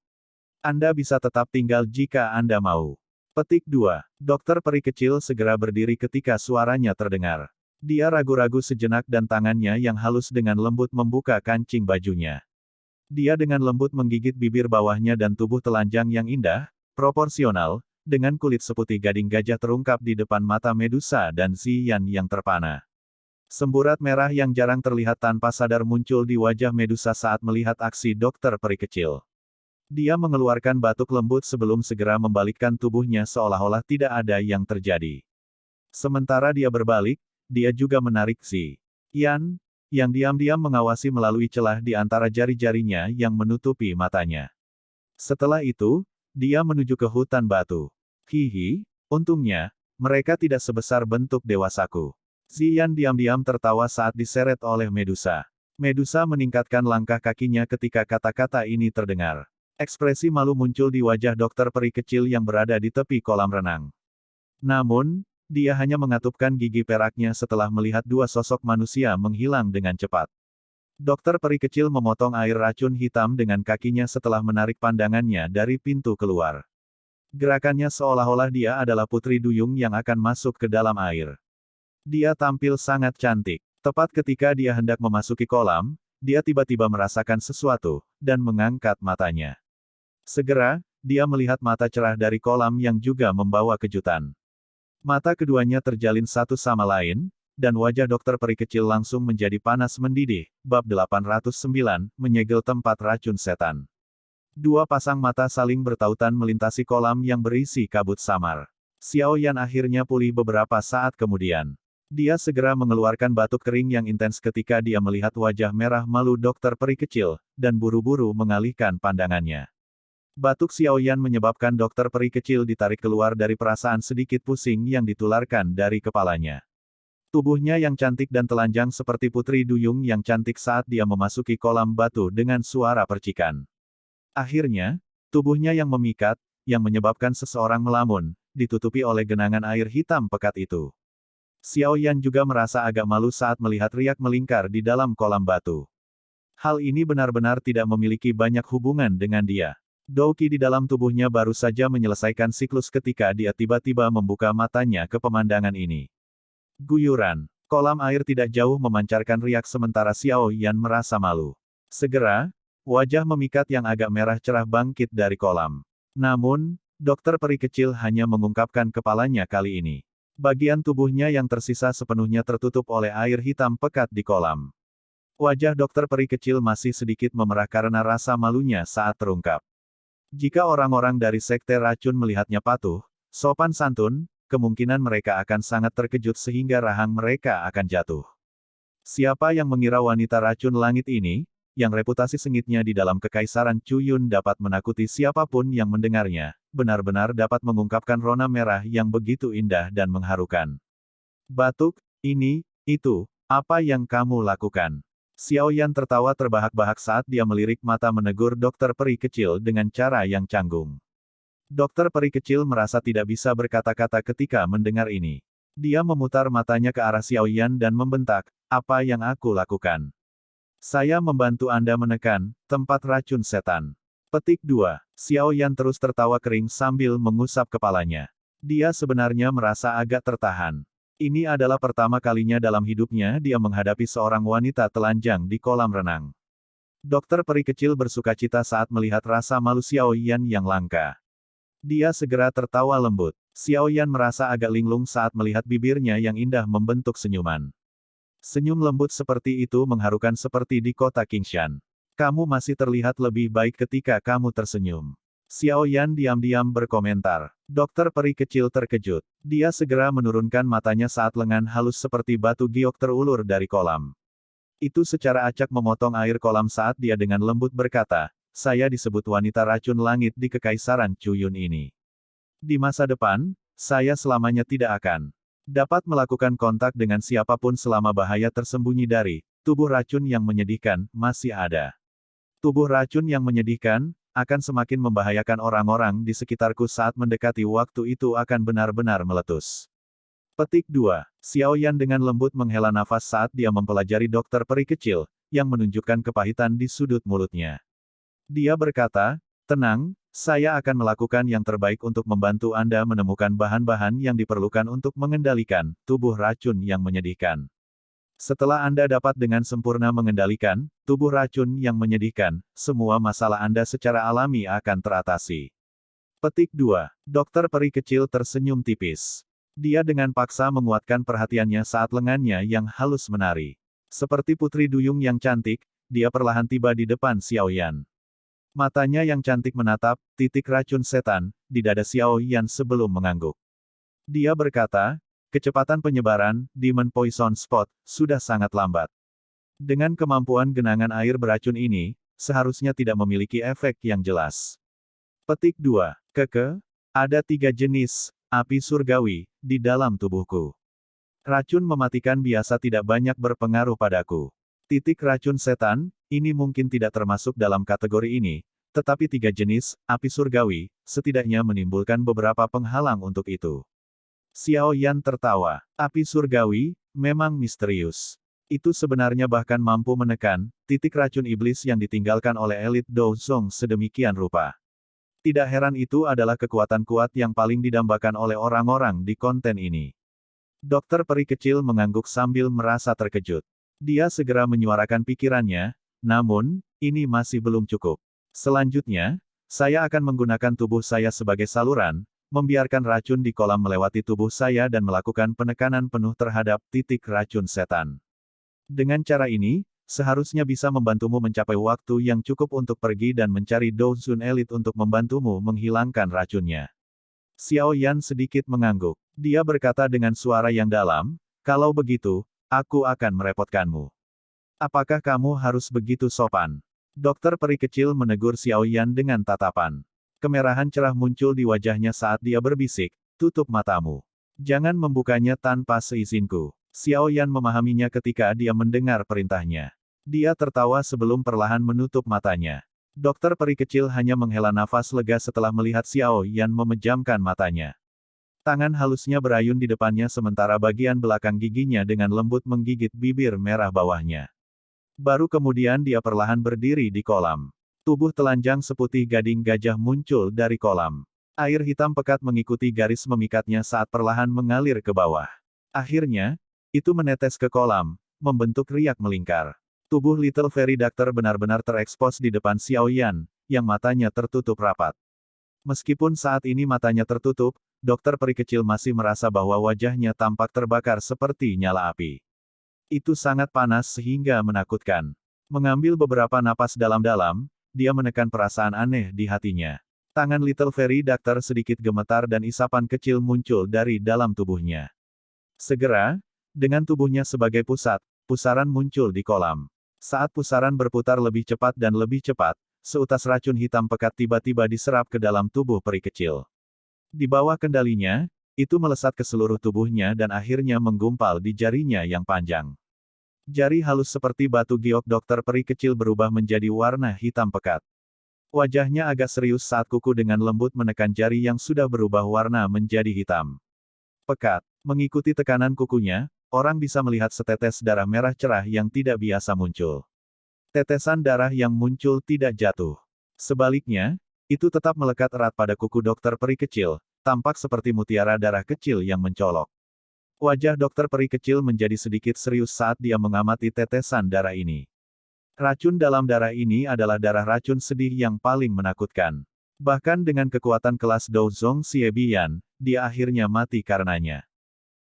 Anda bisa tetap tinggal jika Anda mau. Petik 2. Dokter peri kecil segera berdiri ketika suaranya terdengar. Dia ragu-ragu sejenak dan tangannya yang halus dengan lembut membuka kancing bajunya. Dia dengan lembut menggigit bibir bawahnya dan tubuh telanjang yang indah, proporsional, dengan kulit seputih gading gajah terungkap di depan mata Medusa dan Ziyan yang terpana. Semburat merah yang jarang terlihat tanpa sadar muncul di wajah Medusa saat melihat aksi dokter peri kecil. Dia mengeluarkan batuk lembut sebelum segera membalikkan tubuhnya seolah-olah tidak ada yang terjadi. Sementara dia berbalik, dia juga menarik Ziyan, yang diam-diam mengawasi melalui celah di antara jari-jarinya yang menutupi matanya. Setelah itu, dia menuju ke hutan batu. Hihi, untungnya, mereka tidak sebesar bentuk dewasaku. Ziyan diam-diam tertawa saat diseret oleh Medusa. Medusa meningkatkan langkah kakinya ketika kata-kata ini terdengar. Ekspresi malu muncul di wajah dokter peri kecil yang berada di tepi kolam renang. Namun, dia hanya mengatupkan gigi peraknya setelah melihat dua sosok manusia menghilang dengan cepat. Dokter peri kecil memotong air racun hitam dengan kakinya setelah menarik pandangannya dari pintu keluar. Gerakannya seolah-olah dia adalah putri duyung yang akan masuk ke dalam air. Dia tampil sangat cantik. Tepat ketika dia hendak memasuki kolam, dia tiba-tiba merasakan sesuatu, dan mengangkat matanya. Segera, dia melihat mata cerah dari kolam yang juga membawa kejutan. Mata keduanya terjalin satu sama lain, dan wajah dokter peri kecil langsung menjadi panas mendidih. Bab 809, menyegel tempat racun setan. Dua pasang mata saling bertautan melintasi kolam yang berisi kabut samar. Xiao Yan akhirnya pulih beberapa saat kemudian. Dia segera mengeluarkan batuk kering yang intens ketika dia melihat wajah merah malu dokter peri kecil, dan buru-buru mengalihkan pandangannya. Batuk Xiao Yan menyebabkan dokter peri kecil ditarik keluar dari perasaan sedikit pusing yang ditularkan dari kepalanya. Tubuhnya yang cantik dan telanjang seperti putri duyung yang cantik saat dia memasuki kolam batu dengan suara percikan. Akhirnya, tubuhnya yang memikat, yang menyebabkan seseorang melamun, ditutupi oleh genangan air hitam pekat itu. Xiao Yan juga merasa agak malu saat melihat riak melingkar di dalam kolam batu. Hal ini benar-benar tidak memiliki banyak hubungan dengan dia. Douqi di dalam tubuhnya baru saja menyelesaikan siklus ketika dia tiba-tiba membuka matanya ke pemandangan ini. Guyuran. Kolam air tidak jauh memancarkan riak sementara Xiao Yan merasa malu. Segera, wajah memikat yang agak merah cerah bangkit dari kolam. Namun, dokter peri kecil hanya mengungkapkan kepalanya kali ini. Bagian tubuhnya yang tersisa sepenuhnya tertutup oleh air hitam pekat di kolam. Wajah dokter peri kecil masih sedikit memerah karena rasa malunya saat terungkap. Jika orang-orang dari Sekte Racun melihatnya patuh, sopan santun, kemungkinan mereka akan sangat terkejut sehingga rahang mereka akan jatuh. Siapa yang mengira wanita racun langit ini, yang reputasi sengitnya di dalam kekaisaran Cuyun dapat menakuti siapapun yang mendengarnya, benar-benar dapat mengungkapkan rona merah yang begitu indah dan mengharukan. Batuk, ini, itu, apa yang kamu lakukan? Xiao Yan tertawa terbahak-bahak saat dia melirik mata menegur dokter peri kecil dengan cara yang canggung. Dokter peri kecil merasa tidak bisa berkata-kata ketika mendengar ini. Dia memutar matanya ke arah Xiao Yan dan membentak, apa yang aku lakukan? Saya membantu Anda menekan tempat racun setan. Petik 2. Xiao Yan terus tertawa kering sambil mengusap kepalanya. Dia sebenarnya merasa agak tertahan. Ini adalah pertama kalinya dalam hidupnya dia menghadapi seorang wanita telanjang di kolam renang. Dokter peri kecil bersukacita saat melihat rasa malu Xiao Yan yang langka. Dia segera tertawa lembut. Xiao Yan merasa agak linglung saat melihat bibirnya yang indah membentuk senyuman. Senyum lembut seperti itu mengharukan seperti di kota Qingshan. Kamu masih terlihat lebih baik ketika kamu tersenyum. Xiao Yan diam-diam berkomentar. Dokter peri kecil terkejut. Dia segera menurunkan matanya saat lengan halus seperti batu giok terulur dari kolam. Itu secara acak memotong air kolam saat dia dengan lembut berkata, saya disebut wanita racun langit di kekaisaran Cuyun ini. Di masa depan, saya selamanya tidak akan dapat melakukan kontak dengan siapapun selama bahaya tersembunyi dari tubuh racun yang menyedihkan masih ada. Tubuh racun yang menyedihkan akan semakin membahayakan orang-orang di sekitarku saat mendekati waktu itu akan benar-benar meletus. Petik 2. Xiao Yan dengan lembut menghela nafas saat dia mempelajari dokter peri kecil, yang menunjukkan kepahitan di sudut mulutnya. Dia berkata, tenang, Saya akan melakukan yang terbaik untuk membantu Anda menemukan bahan-bahan yang diperlukan untuk mengendalikan tubuh racun yang menyedihkan. Setelah Anda dapat dengan sempurna mengendalikan tubuh racun yang menyedihkan, semua masalah Anda secara alami akan teratasi. Petik 2. Dokter peri kecil tersenyum tipis. Dia dengan paksa menguatkan perhatiannya saat lengannya yang halus menari. Seperti putri duyung yang cantik, dia perlahan tiba di depan Xiao Yan. Matanya yang cantik menatap titik racun setan di dada Xiao Yan sebelum mengangguk. Dia berkata, kecepatan penyebaran Demon Poison Spot sudah sangat lambat. Dengan kemampuan genangan air beracun ini, seharusnya tidak memiliki efek yang jelas. Petik 2. Ada 3 jenis api surgawi di dalam tubuhku. Racun mematikan biasa tidak banyak berpengaruh padaku. Titik racun setan, ini mungkin tidak termasuk dalam kategori ini, tetapi 3 jenis api surgawi, setidaknya menimbulkan beberapa penghalang untuk itu. Xiao Yan tertawa. Api surgawi, memang misterius. Itu sebenarnya bahkan mampu menekan titik racun iblis yang ditinggalkan oleh elit Douzong sedemikian rupa. Tidak heran itu adalah kekuatan kuat yang paling didambakan oleh orang-orang di konten ini. Dokter peri kecil mengangguk sambil merasa terkejut. Dia segera menyuarakan pikirannya, namun, ini masih belum cukup. Selanjutnya, saya akan menggunakan tubuh saya sebagai saluran, membiarkan racun di kolam melewati tubuh saya dan melakukan penekanan penuh terhadap titik racun setan. Dengan cara ini, seharusnya bisa membantumu mencapai waktu yang cukup untuk pergi dan mencari Douzun Elit untuk membantumu menghilangkan racunnya. Xiao Yan sedikit mengangguk. Dia berkata dengan suara yang dalam, kalau begitu, aku akan merepotkanmu. Apakah kamu harus begitu sopan? Dokter peri kecil menegur Xiao Yan dengan tatapan. Kemerahan cerah muncul di wajahnya saat dia berbisik, tutup matamu. Jangan membukanya tanpa seizinku. Xiao Yan memahaminya ketika dia mendengar perintahnya. Dia tertawa sebelum perlahan menutup matanya. Dokter peri kecil hanya menghela nafas lega setelah melihat Xiao Yan memejamkan matanya. Tangan halusnya berayun di depannya sementara bagian belakang giginya dengan lembut menggigit bibir merah bawahnya. Baru kemudian dia perlahan berdiri di kolam. Tubuh telanjang seputih gading gajah muncul dari kolam. Air hitam pekat mengikuti garis memikatnya saat perlahan mengalir ke bawah. Akhirnya, itu menetes ke kolam, membentuk riak melingkar. Tubuh Little Fairy Doctor benar-benar terekspos di depan Xiao Yan, yang matanya tertutup rapat. Meskipun saat ini matanya tertutup, dokter peri kecil masih merasa bahwa wajahnya tampak terbakar seperti nyala api. Itu sangat panas sehingga menakutkan. Mengambil beberapa napas dalam-dalam, dia menekan perasaan aneh di hatinya. Tangan Little Fairy Doctor sedikit gemetar dan isapan kecil muncul dari dalam tubuhnya. Segera, dengan tubuhnya sebagai pusat, pusaran muncul di kolam. Saat pusaran berputar lebih cepat dan lebih cepat, seutas racun hitam pekat tiba-tiba diserap ke dalam tubuh peri kecil. Di bawah kendalinya, itu melesat ke seluruh tubuhnya dan akhirnya menggumpal di jarinya yang panjang. Jari halus seperti batu giok dokter peri kecil berubah menjadi warna hitam pekat. Wajahnya agak serius saat kuku dengan lembut menekan jari yang sudah berubah warna menjadi hitam pekat. Mengikuti tekanan kukunya, orang bisa melihat setetes darah merah cerah yang tidak biasa muncul. Tetesan darah yang muncul tidak jatuh. Sebaliknya, itu tetap melekat erat pada kuku dokter peri kecil, tampak seperti mutiara darah kecil yang mencolok. Wajah dokter peri kecil menjadi sedikit serius saat dia mengamati tetesan darah ini. Racun dalam darah ini adalah darah racun sedih yang paling menakutkan. Bahkan dengan kekuatan kelas Douzong Xiebian, dia akhirnya mati karenanya.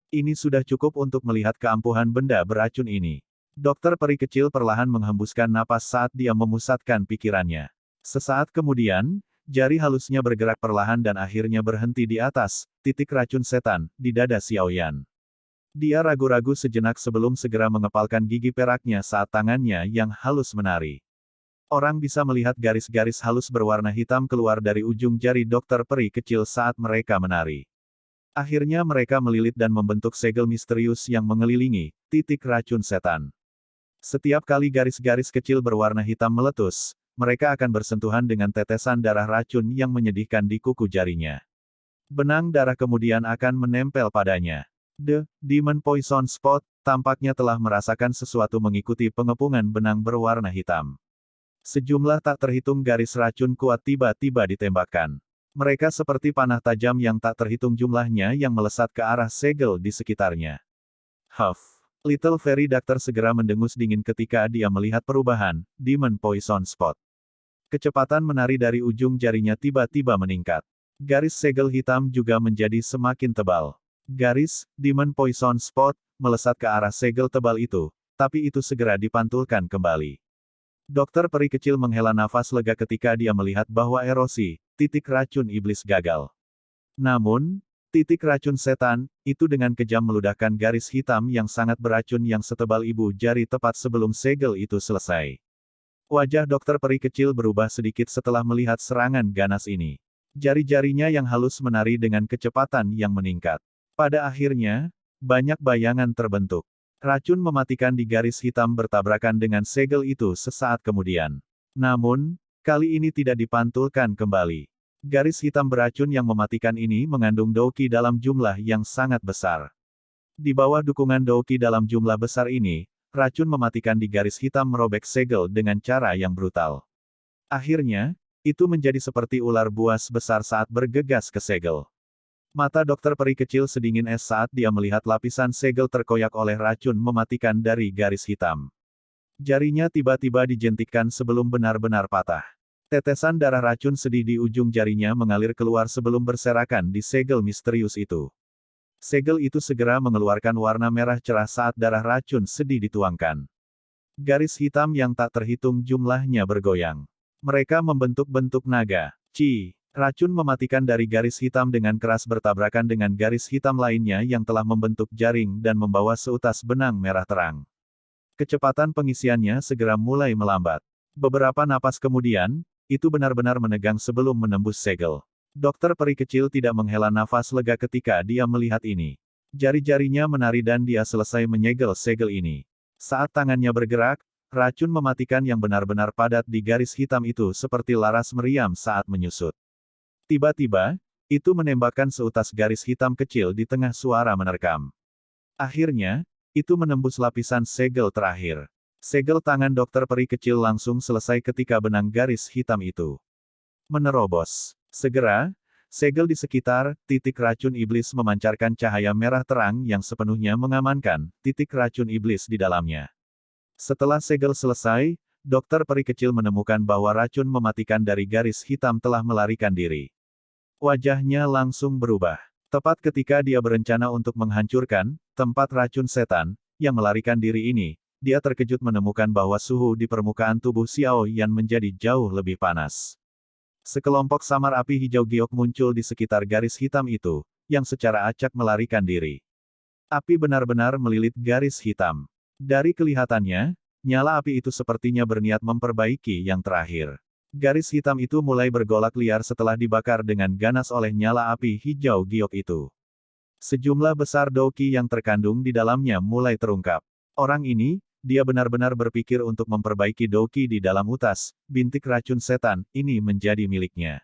Ini sudah cukup untuk melihat keampuhan benda beracun ini. Dokter peri kecil perlahan menghembuskan napas saat dia memusatkan pikirannya. Sesaat kemudian, jari halusnya bergerak perlahan dan akhirnya berhenti di atas titik racun setan di dada Xiao Yan. Dia ragu-ragu sejenak sebelum segera mengepalkan gigi peraknya saat tangannya yang halus menari. Orang bisa melihat garis-garis halus berwarna hitam keluar dari ujung jari dokter peri kecil saat mereka menari. Akhirnya mereka melilit dan membentuk segel misterius yang mengelilingi titik racun setan. Setiap kali garis-garis kecil berwarna hitam meletus, mereka akan bersentuhan dengan tetesan darah racun yang menyedihkan di kuku jarinya. Benang darah kemudian akan menempel padanya. The Demon Poison Spot tampaknya telah merasakan sesuatu mengikuti pengepungan benang berwarna hitam. Sejumlah tak terhitung garis racun kuat tiba-tiba ditembakkan. Mereka seperti panah tajam yang tak terhitung jumlahnya yang melesat ke arah segel di sekitarnya. Huff! Little Fairy Doctor segera mendengus dingin ketika dia melihat perubahan, Demon Poison Spot. Kecepatan menari dari ujung jarinya tiba-tiba meningkat. Garis segel hitam juga menjadi semakin tebal. Garis, Demon Poison Spot, melesat ke arah segel tebal itu, tapi itu segera dipantulkan kembali. Dokter peri kecil menghela nafas lega ketika dia melihat bahwa erosi, titik racun iblis gagal. Namun, titik racun setan, itu dengan kejam meludahkan garis hitam yang sangat beracun yang setebal ibu jari tepat sebelum segel itu selesai. Wajah dokter peri kecil berubah sedikit setelah melihat serangan ganas ini. Jari-jarinya yang halus menari dengan kecepatan yang meningkat. Pada akhirnya, banyak bayangan terbentuk. Racun mematikan di garis hitam bertabrakan dengan segel itu sesaat kemudian. Namun, kali ini tidak dipantulkan kembali. Garis hitam beracun yang mematikan ini mengandung Douqi dalam jumlah yang sangat besar. Di bawah dukungan Douqi dalam jumlah besar ini, racun mematikan di garis hitam merobek segel dengan cara yang brutal. Akhirnya, itu menjadi seperti ular buas besar saat bergegas ke segel. Mata dokter peri kecil sedingin es saat dia melihat lapisan segel terkoyak oleh racun mematikan dari garis hitam. Jarinya tiba-tiba dijentikkan sebelum benar-benar patah. Tetesan darah racun sedih di ujung jarinya mengalir keluar sebelum berserakan di segel misterius itu. Segel itu segera mengeluarkan warna merah cerah saat darah racun sedih dituangkan. Garis hitam yang tak terhitung jumlahnya bergoyang. Mereka membentuk bentuk naga. Racun mematikan dari garis hitam dengan keras bertabrakan dengan garis hitam lainnya yang telah membentuk jaring dan membawa seutas benang merah terang. Kecepatan pengisiannya segera mulai melambat. Beberapa napas kemudian, itu benar-benar menegang sebelum menembus segel. Dokter peri kecil tidak menghela nafas lega ketika dia melihat ini. Jari-jarinya menari dan dia selesai menyegel segel ini. Saat tangannya bergerak, racun mematikan yang benar-benar padat di garis hitam itu seperti laras meriam saat menyusut. Tiba-tiba, itu menembakkan seutas garis hitam kecil di tengah suara menerkam. Akhirnya, itu menembus lapisan segel terakhir. Segel tangan dokter peri kecil langsung selesai ketika benang garis hitam itu menerobos. Segera, segel di sekitar titik racun iblis memancarkan cahaya merah terang yang sepenuhnya mengamankan titik racun iblis di dalamnya. Setelah segel selesai, dokter peri kecil menemukan bahwa racun mematikan dari garis hitam telah melarikan diri. Wajahnya langsung berubah. Tepat ketika dia berencana untuk menghancurkan tempat racun setan yang melarikan diri ini, dia terkejut menemukan bahwa suhu di permukaan tubuh Xiao Yan menjadi jauh lebih panas. Sekelompok samar api hijau giok muncul di sekitar garis hitam itu, yang secara acak melarikan diri. Api benar-benar melilit garis hitam. Dari kelihatannya, nyala api itu sepertinya berniat memperbaiki yang terakhir. Garis hitam itu mulai bergolak liar setelah dibakar dengan ganas oleh nyala api hijau giok itu. Sejumlah besar Douqi yang terkandung di dalamnya mulai terungkap. Orang ini, dia benar-benar berpikir untuk memperbaiki Douqi di dalam utas, bintik racun setan, ini menjadi miliknya.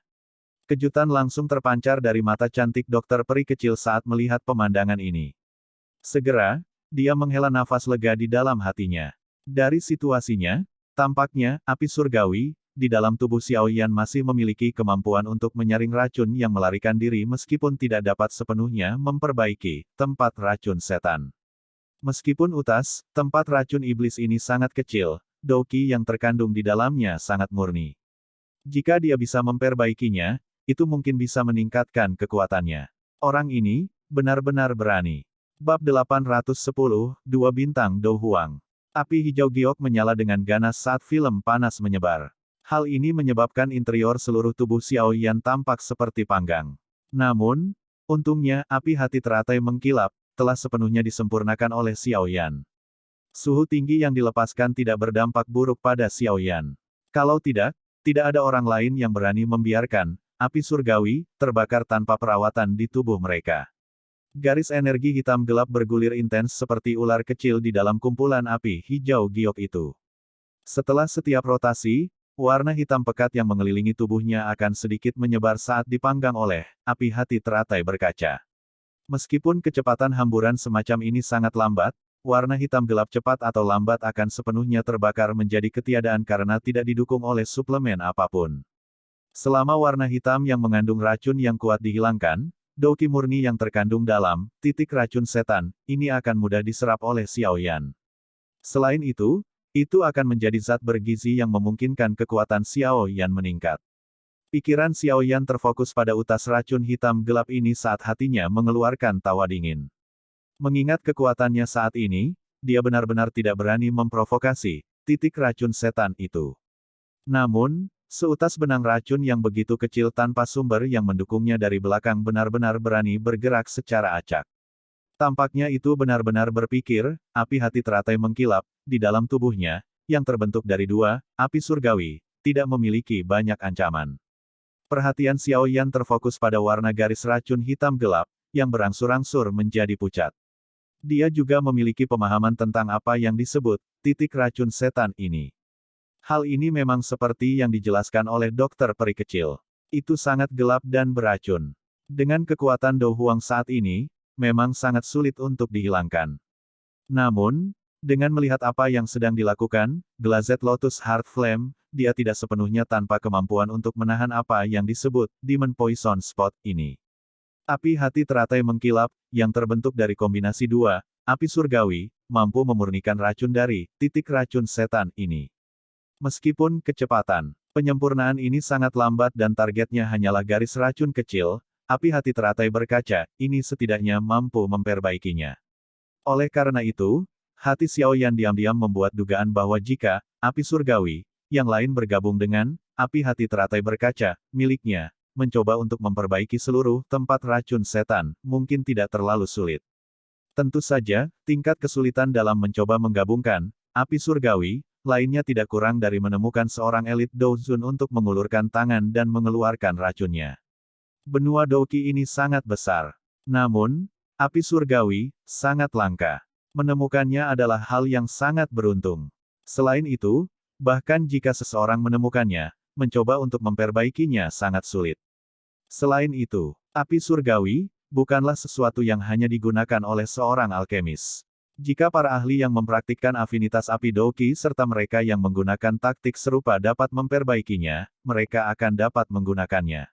Kejutan langsung terpancar dari mata cantik dokter peri kecil saat melihat pemandangan ini. Segera, dia menghela nafas lega di dalam hatinya. Dari situasinya, tampaknya, api surgawi, di dalam tubuh Xiao Yan masih memiliki kemampuan untuk menyaring racun yang melarikan diri meskipun tidak dapat sepenuhnya memperbaiki tempat racun setan. Meskipun utas, tempat racun iblis ini sangat kecil, Douqi yang terkandung di dalamnya sangat murni. Jika dia bisa memperbaikinya, itu mungkin bisa meningkatkan kekuatannya. Orang ini, benar-benar berani. Bab 810, 2 bintang Do Huang. Api hijau giok menyala dengan ganas saat film panas menyebar. Hal ini menyebabkan interior seluruh tubuh Xiao Yan tampak seperti panggang. Namun, untungnya, api hati teratai mengkilap, telah sepenuhnya disempurnakan oleh Xiao Yan. Suhu tinggi yang dilepaskan tidak berdampak buruk pada Xiao Yan. Kalau tidak, tidak ada orang lain yang berani membiarkan api surgawi terbakar tanpa perawatan di tubuh mereka. Garis energi hitam gelap bergulir intens seperti ular kecil di dalam kumpulan api hijau giok itu. Setelah setiap rotasi, warna hitam pekat yang mengelilingi tubuhnya akan sedikit menyebar saat dipanggang oleh api hati teratai berkaca. Meskipun kecepatan hamburan semacam ini sangat lambat, warna hitam gelap cepat atau lambat akan sepenuhnya terbakar menjadi ketiadaan karena tidak didukung oleh suplemen apapun. Selama warna hitam yang mengandung racun yang kuat dihilangkan, Douqi murni yang terkandung dalam titik racun setan ini akan mudah diserap oleh Xiaoyan. Selain itu akan menjadi zat bergizi yang memungkinkan kekuatan Xiaoyan meningkat. Pikiran Xiaoyan terfokus pada utas racun hitam gelap ini saat hatinya mengeluarkan tawa dingin. Mengingat kekuatannya saat ini, dia benar-benar tidak berani memprovokasi titik racun setan itu. Namun, seutas benang racun yang begitu kecil tanpa sumber yang mendukungnya dari belakang benar-benar berani bergerak secara acak. Tampaknya itu benar-benar berpikir, api hati teratai mengkilap, di dalam tubuhnya, yang terbentuk dari dua api surgawi, tidak memiliki banyak ancaman. Perhatian Xiaoyan terfokus pada warna garis racun hitam gelap, yang berangsur-angsur menjadi pucat. Dia juga memiliki pemahaman tentang apa yang disebut titik racun setan ini. Hal ini memang seperti yang dijelaskan oleh dokter peri kecil. Itu sangat gelap dan beracun. Dengan kekuatan Dou Huang saat ini, memang sangat sulit untuk dihilangkan. Namun, dengan melihat apa yang sedang dilakukan, Glazed Lotus Heart Flame, dia tidak sepenuhnya tanpa kemampuan untuk menahan apa yang disebut Demon Poison Spot ini. Api hati teratai mengkilap, yang terbentuk dari kombinasi dua api surgawi, mampu memurnikan racun dari titik racun setan ini. Meskipun kecepatan penyempurnaan ini sangat lambat dan targetnya hanyalah garis racun kecil, api hati teratai berkaca, ini setidaknya mampu memperbaikinya. Oleh karena itu, hati Xiaoyan diam-diam membuat dugaan bahwa jika api surgawi yang lain bergabung dengan api hati teratai berkaca miliknya, mencoba untuk memperbaiki seluruh tempat racun setan, mungkin tidak terlalu sulit. Tentu saja, tingkat kesulitan dalam mencoba menggabungkan api surgawi lainnya tidak kurang dari menemukan seorang elit Douzun untuk mengulurkan tangan dan mengeluarkan racunnya. Benua Douqi ini sangat besar. Namun, api surgawi sangat langka. Menemukannya adalah hal yang sangat beruntung. Selain itu, bahkan jika seseorang menemukannya, mencoba untuk memperbaikinya sangat sulit. Selain itu, api surgawi bukanlah sesuatu yang hanya digunakan oleh seorang alkemis. Jika para ahli yang mempraktikkan afinitas api Douqi serta mereka yang menggunakan taktik serupa dapat memperbaikinya, mereka akan dapat menggunakannya.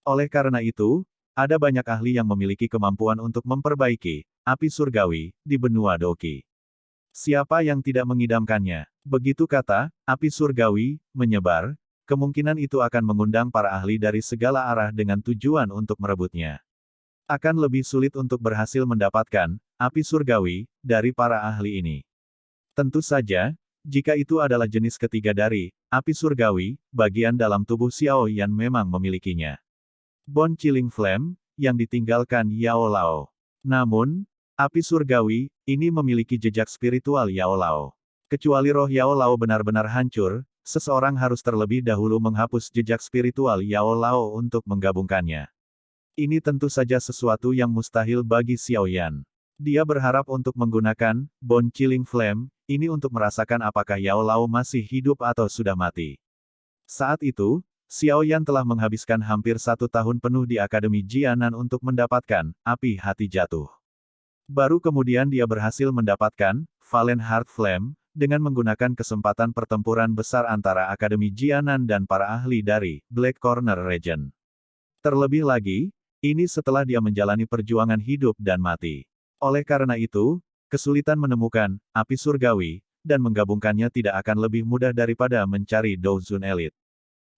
Oleh karena itu, ada banyak ahli yang memiliki kemampuan untuk memperbaiki api surgawi di benua Douqi. Siapa yang tidak mengidamkannya? Begitu kata api surgawi menyebar, kemungkinan itu akan mengundang para ahli dari segala arah dengan tujuan untuk merebutnya. Akan lebih sulit untuk berhasil mendapatkan api surgawi dari para ahli ini. Tentu saja, jika itu adalah jenis ketiga dari api surgawi, bagian dalam tubuh Xiaoyan memang memilikinya. Bone Chilling Flame, yang ditinggalkan Yao Lao. Namun, api surgawi ini memiliki jejak spiritual Yao Lao. Kecuali roh Yao Lao benar-benar hancur, seseorang harus terlebih dahulu menghapus jejak spiritual Yao Lao untuk menggabungkannya. Ini tentu saja sesuatu yang mustahil bagi Xiaoyan. Dia berharap untuk menggunakan Bone Chilling Flame ini untuk merasakan apakah Yao Lao masih hidup atau sudah mati. Saat itu, Xiaoyan telah menghabiskan hampir 1 tahun penuh di Akademi Jianan untuk mendapatkan api hati jatuh. Baru kemudian dia berhasil mendapatkan Valen Heart Flame dengan menggunakan kesempatan pertempuran besar antara Akademi Jianan dan para ahli dari Black Corner Region. Terlebih lagi, ini setelah dia menjalani perjuangan hidup dan mati. Oleh karena itu, kesulitan menemukan api surgawi dan menggabungkannya tidak akan lebih mudah daripada mencari Douzun Elite.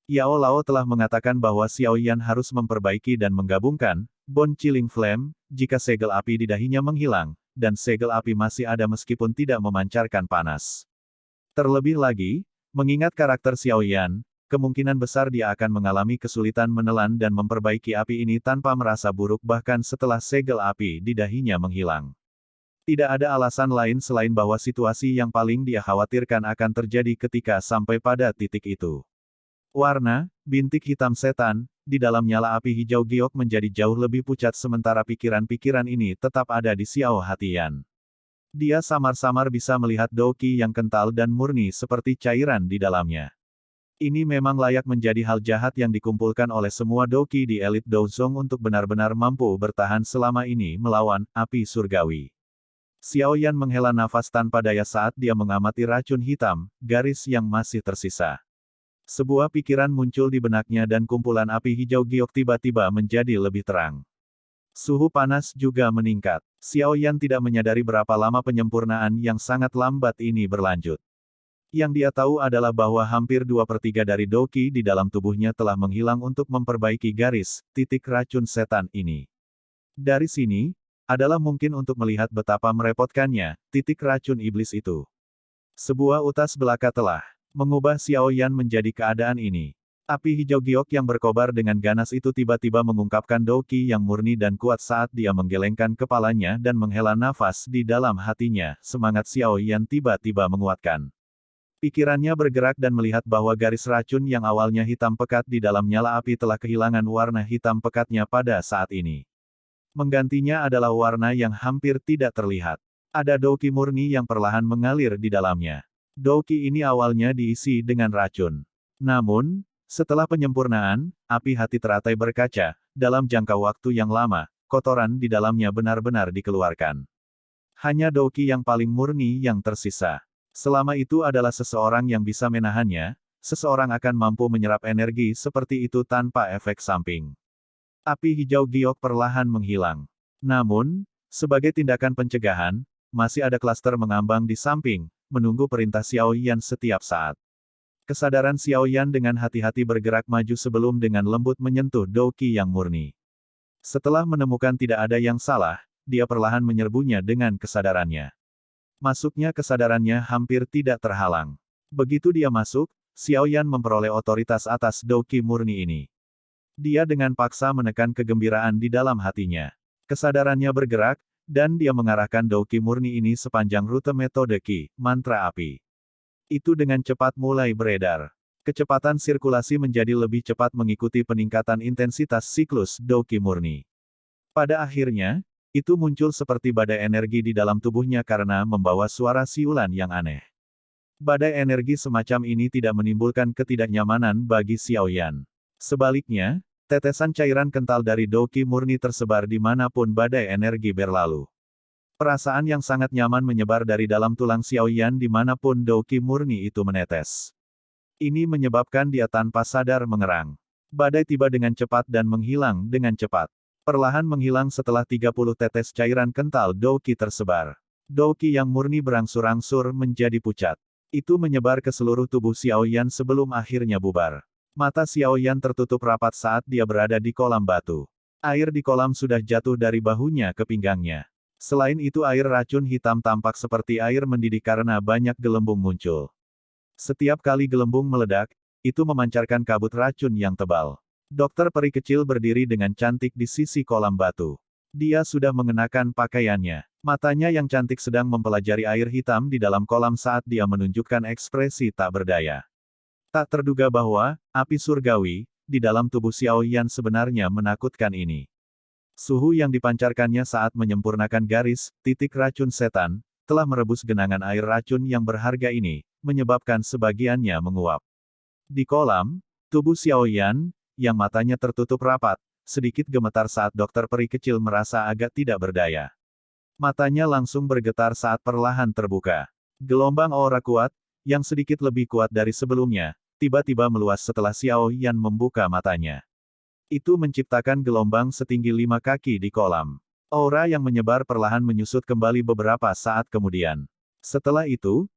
Yao Lao telah mengatakan bahwa Xiaoyan harus memperbaiki dan menggabungkan Bone Chilling Flame jika segel api di dahinya menghilang, dan segel api masih ada meskipun tidak memancarkan panas. Terlebih lagi, mengingat karakter Xiaoyan, kemungkinan besar dia akan mengalami kesulitan menelan dan memperbaiki api ini tanpa merasa buruk bahkan setelah segel api di dahinya menghilang. Tidak ada alasan lain selain bahwa situasi yang paling dia khawatirkan akan terjadi ketika sampai pada titik itu. Warna, bintik hitam setan, di dalam nyala api hijau giok menjadi jauh lebih pucat sementara pikiran-pikiran ini tetap ada di Xiao Hatian. Dia samar-samar bisa melihat Douqi yang kental dan murni seperti cairan di dalamnya. Ini memang layak menjadi hal jahat yang dikumpulkan oleh semua Douqi di Elite Douzong untuk benar-benar mampu bertahan selama ini melawan api surgawi. Xiao Yan menghela nafas tanpa daya saat dia mengamati racun hitam, garis yang masih tersisa. Sebuah pikiran muncul di benaknya dan kumpulan api hijau giok tiba-tiba menjadi lebih terang. Suhu panas juga meningkat. Xiao Yan tidak menyadari berapa lama penyempurnaan yang sangat lambat ini berlanjut. Yang dia tahu adalah bahwa hampir 2/3 dari Doqi di dalam tubuhnya telah menghilang untuk memperbaiki garis, titik racun setan ini. Dari sini, adalah mungkin untuk melihat betapa merepotkannya, titik racun iblis itu. Sebuah utas belaka telah mengubah Xiao Yan menjadi keadaan ini. Api hijau giok yang berkobar dengan ganas itu tiba-tiba mengungkapkan Doqi yang murni dan kuat saat dia menggelengkan kepalanya dan menghela nafas di dalam hatinya, semangat Xiao Yan tiba-tiba menguatkan. Pikirannya bergerak dan melihat bahwa garis racun yang awalnya hitam pekat di dalam nyala api telah kehilangan warna hitam pekatnya pada saat ini. Menggantinya adalah warna yang hampir tidak terlihat. Ada Doqi murni yang perlahan mengalir di dalamnya. Doqi ini awalnya diisi dengan racun. Namun, setelah penyempurnaan, api hati teratai berkaca, dalam jangka waktu yang lama, kotoran di dalamnya benar-benar dikeluarkan. Hanya Doqi yang paling murni yang tersisa. Selama itu adalah seseorang yang bisa menahannya, seseorang akan mampu menyerap energi seperti itu tanpa efek samping. Api hijau giok perlahan menghilang. Namun, sebagai tindakan pencegahan, masih ada klaster mengambang di samping, menunggu perintah Xiao Yan setiap saat. Kesadaran Xiao Yan dengan hati-hati bergerak maju sebelum dengan lembut menyentuh Doqi yang murni. Setelah menemukan tidak ada yang salah, dia perlahan menyerbunya dengan kesadarannya. Masuknya kesadarannya hampir tidak terhalang. Begitu dia masuk, Xiao Yan memperoleh otoritas atas Doqi murni ini. Dia dengan paksa menekan kegembiraan di dalam hatinya. Kesadarannya bergerak, dan dia mengarahkan Doqi murni ini sepanjang rute metode Qi, mantra api. Itu dengan cepat mulai beredar. Kecepatan sirkulasi menjadi lebih cepat mengikuti peningkatan intensitas siklus Doqi murni. Pada akhirnya, itu muncul seperti badai energi di dalam tubuhnya karena membawa suara siulan yang aneh. Badai energi semacam ini tidak menimbulkan ketidaknyamanan bagi Xiao Yan. Sebaliknya, tetesan cairan kental dari Doqi murni tersebar di manapun badai energi berlalu. Perasaan yang sangat nyaman menyebar dari dalam tulang Xiao Yan dimanapun Doqi murni itu menetes. Ini menyebabkan dia tanpa sadar mengerang. Badai tiba dengan cepat dan menghilang dengan cepat. Perlahan menghilang setelah 30 tetes cairan kental Doqi tersebar. Doqi yang murni berangsur-angsur menjadi pucat. Itu menyebar ke seluruh tubuh Xiao Yan sebelum akhirnya bubar. Mata Xiao Yan tertutup rapat saat dia berada di kolam batu. Air di kolam sudah jatuh dari bahunya ke pinggangnya. Selain itu air racun hitam tampak seperti air mendidih karena banyak gelembung muncul. Setiap kali gelembung meledak, itu memancarkan kabut racun yang tebal. Dokter peri kecil berdiri dengan cantik di sisi kolam batu. Dia sudah mengenakan pakaiannya. Matanya yang cantik sedang mempelajari air hitam di dalam kolam saat dia menunjukkan ekspresi tak berdaya. Tak terduga bahwa, api surgawi, di dalam tubuh Xiao Yan sebenarnya menakutkan ini. Suhu yang dipancarkannya saat menyempurnakan garis, titik racun setan, telah merebus genangan air racun yang berharga ini, menyebabkan sebagiannya menguap. Di kolam, tubuh Xiao Yan, yang matanya tertutup rapat, sedikit gemetar saat dokter peri kecil merasa agak tidak berdaya. Matanya langsung bergetar saat perlahan terbuka. Gelombang aura kuat, yang sedikit lebih kuat dari sebelumnya, tiba-tiba meluas setelah Xiao Yan membuka matanya. Itu menciptakan gelombang setinggi 5 kaki di kolam. Aura yang menyebar perlahan menyusut kembali beberapa saat kemudian. Setelah itu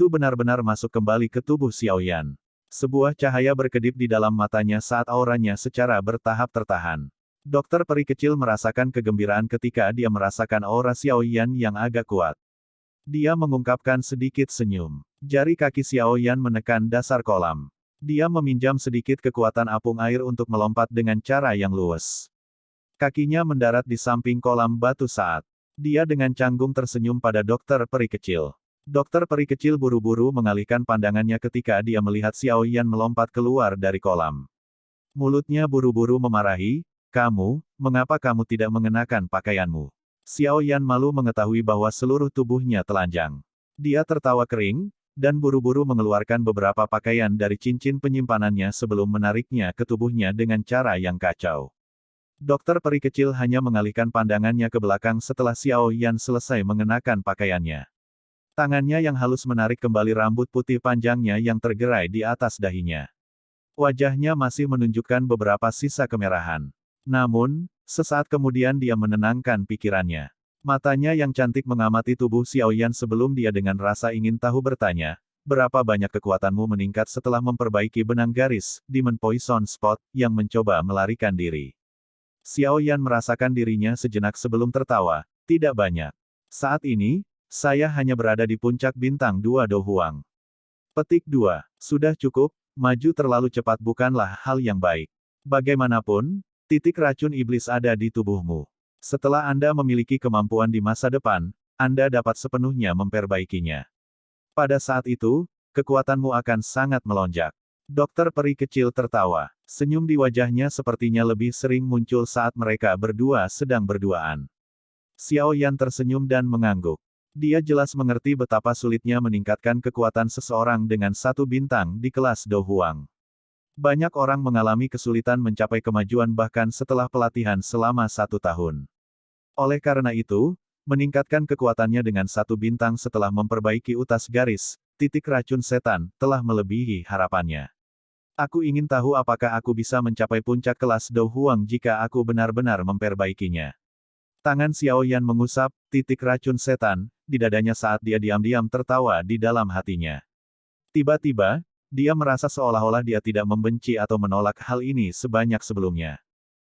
benar-benar masuk kembali ke tubuh Xiao Yan. Sebuah cahaya berkedip di dalam matanya saat auranya secara bertahap tertahan. Dokter peri kecil merasakan kegembiraan ketika dia merasakan aura Xiao Yan yang agak kuat. Dia mengungkapkan sedikit senyum. Jari kaki Xiao Yan menekan dasar kolam. Dia meminjam sedikit kekuatan apung air untuk melompat dengan cara yang luwes. Kakinya mendarat di samping kolam batu saat dia dengan canggung tersenyum pada dokter peri kecil. Dokter peri kecil buru-buru mengalihkan pandangannya ketika dia melihat Xiao Yan melompat keluar dari kolam. Mulutnya buru-buru memarahi, "Kamu, mengapa kamu tidak mengenakan pakaianmu?" Xiao Yan malu mengetahui bahwa seluruh tubuhnya telanjang. Dia tertawa kering, dan buru-buru mengeluarkan beberapa pakaian dari cincin penyimpanannya sebelum menariknya ke tubuhnya dengan cara yang kacau. Dokter peri kecil hanya mengalihkan pandangannya ke belakang setelah Xiao Yan selesai mengenakan pakaiannya. Tangannya yang halus menarik kembali rambut putih panjangnya yang tergerai di atas dahinya. Wajahnya masih menunjukkan beberapa sisa kemerahan. Namun, sesaat kemudian dia menenangkan pikirannya. Matanya yang cantik mengamati tubuh Xiao Yan sebelum dia dengan rasa ingin tahu bertanya, berapa banyak kekuatanmu meningkat setelah memperbaiki benang garis, Demon Poison Spot, yang mencoba melarikan diri. Xiao Yan merasakan dirinya sejenak sebelum tertawa, tidak banyak. Saat ini, saya hanya berada di puncak bintang 2 Do Huang. Petik 2. Sudah cukup, maju terlalu cepat bukanlah hal yang baik. Bagaimanapun, titik racun iblis ada di tubuhmu. Setelah Anda memiliki kemampuan di masa depan, Anda dapat sepenuhnya memperbaikinya. Pada saat itu, kekuatanmu akan sangat melonjak. Dokter peri kecil tertawa. Senyum di wajahnya sepertinya lebih sering muncul saat mereka berdua sedang berduaan. Xiao Yan tersenyum dan mengangguk. Dia jelas mengerti betapa sulitnya meningkatkan kekuatan seseorang dengan 1 bintang di kelas Do Huang. Banyak orang mengalami kesulitan mencapai kemajuan bahkan setelah pelatihan selama 1 tahun. Oleh karena itu, meningkatkan kekuatannya dengan 1 bintang setelah memperbaiki utas garis, titik racun setan, telah melebihi harapannya. Aku ingin tahu apakah aku bisa mencapai puncak kelas Do Huang jika aku benar-benar memperbaikinya. Tangan Xiao Yan mengusap titik racun setan di dadanya saat dia diam-diam tertawa di dalam hatinya. Tiba-tiba, dia merasa seolah-olah dia tidak membenci atau menolak hal ini sebanyak sebelumnya.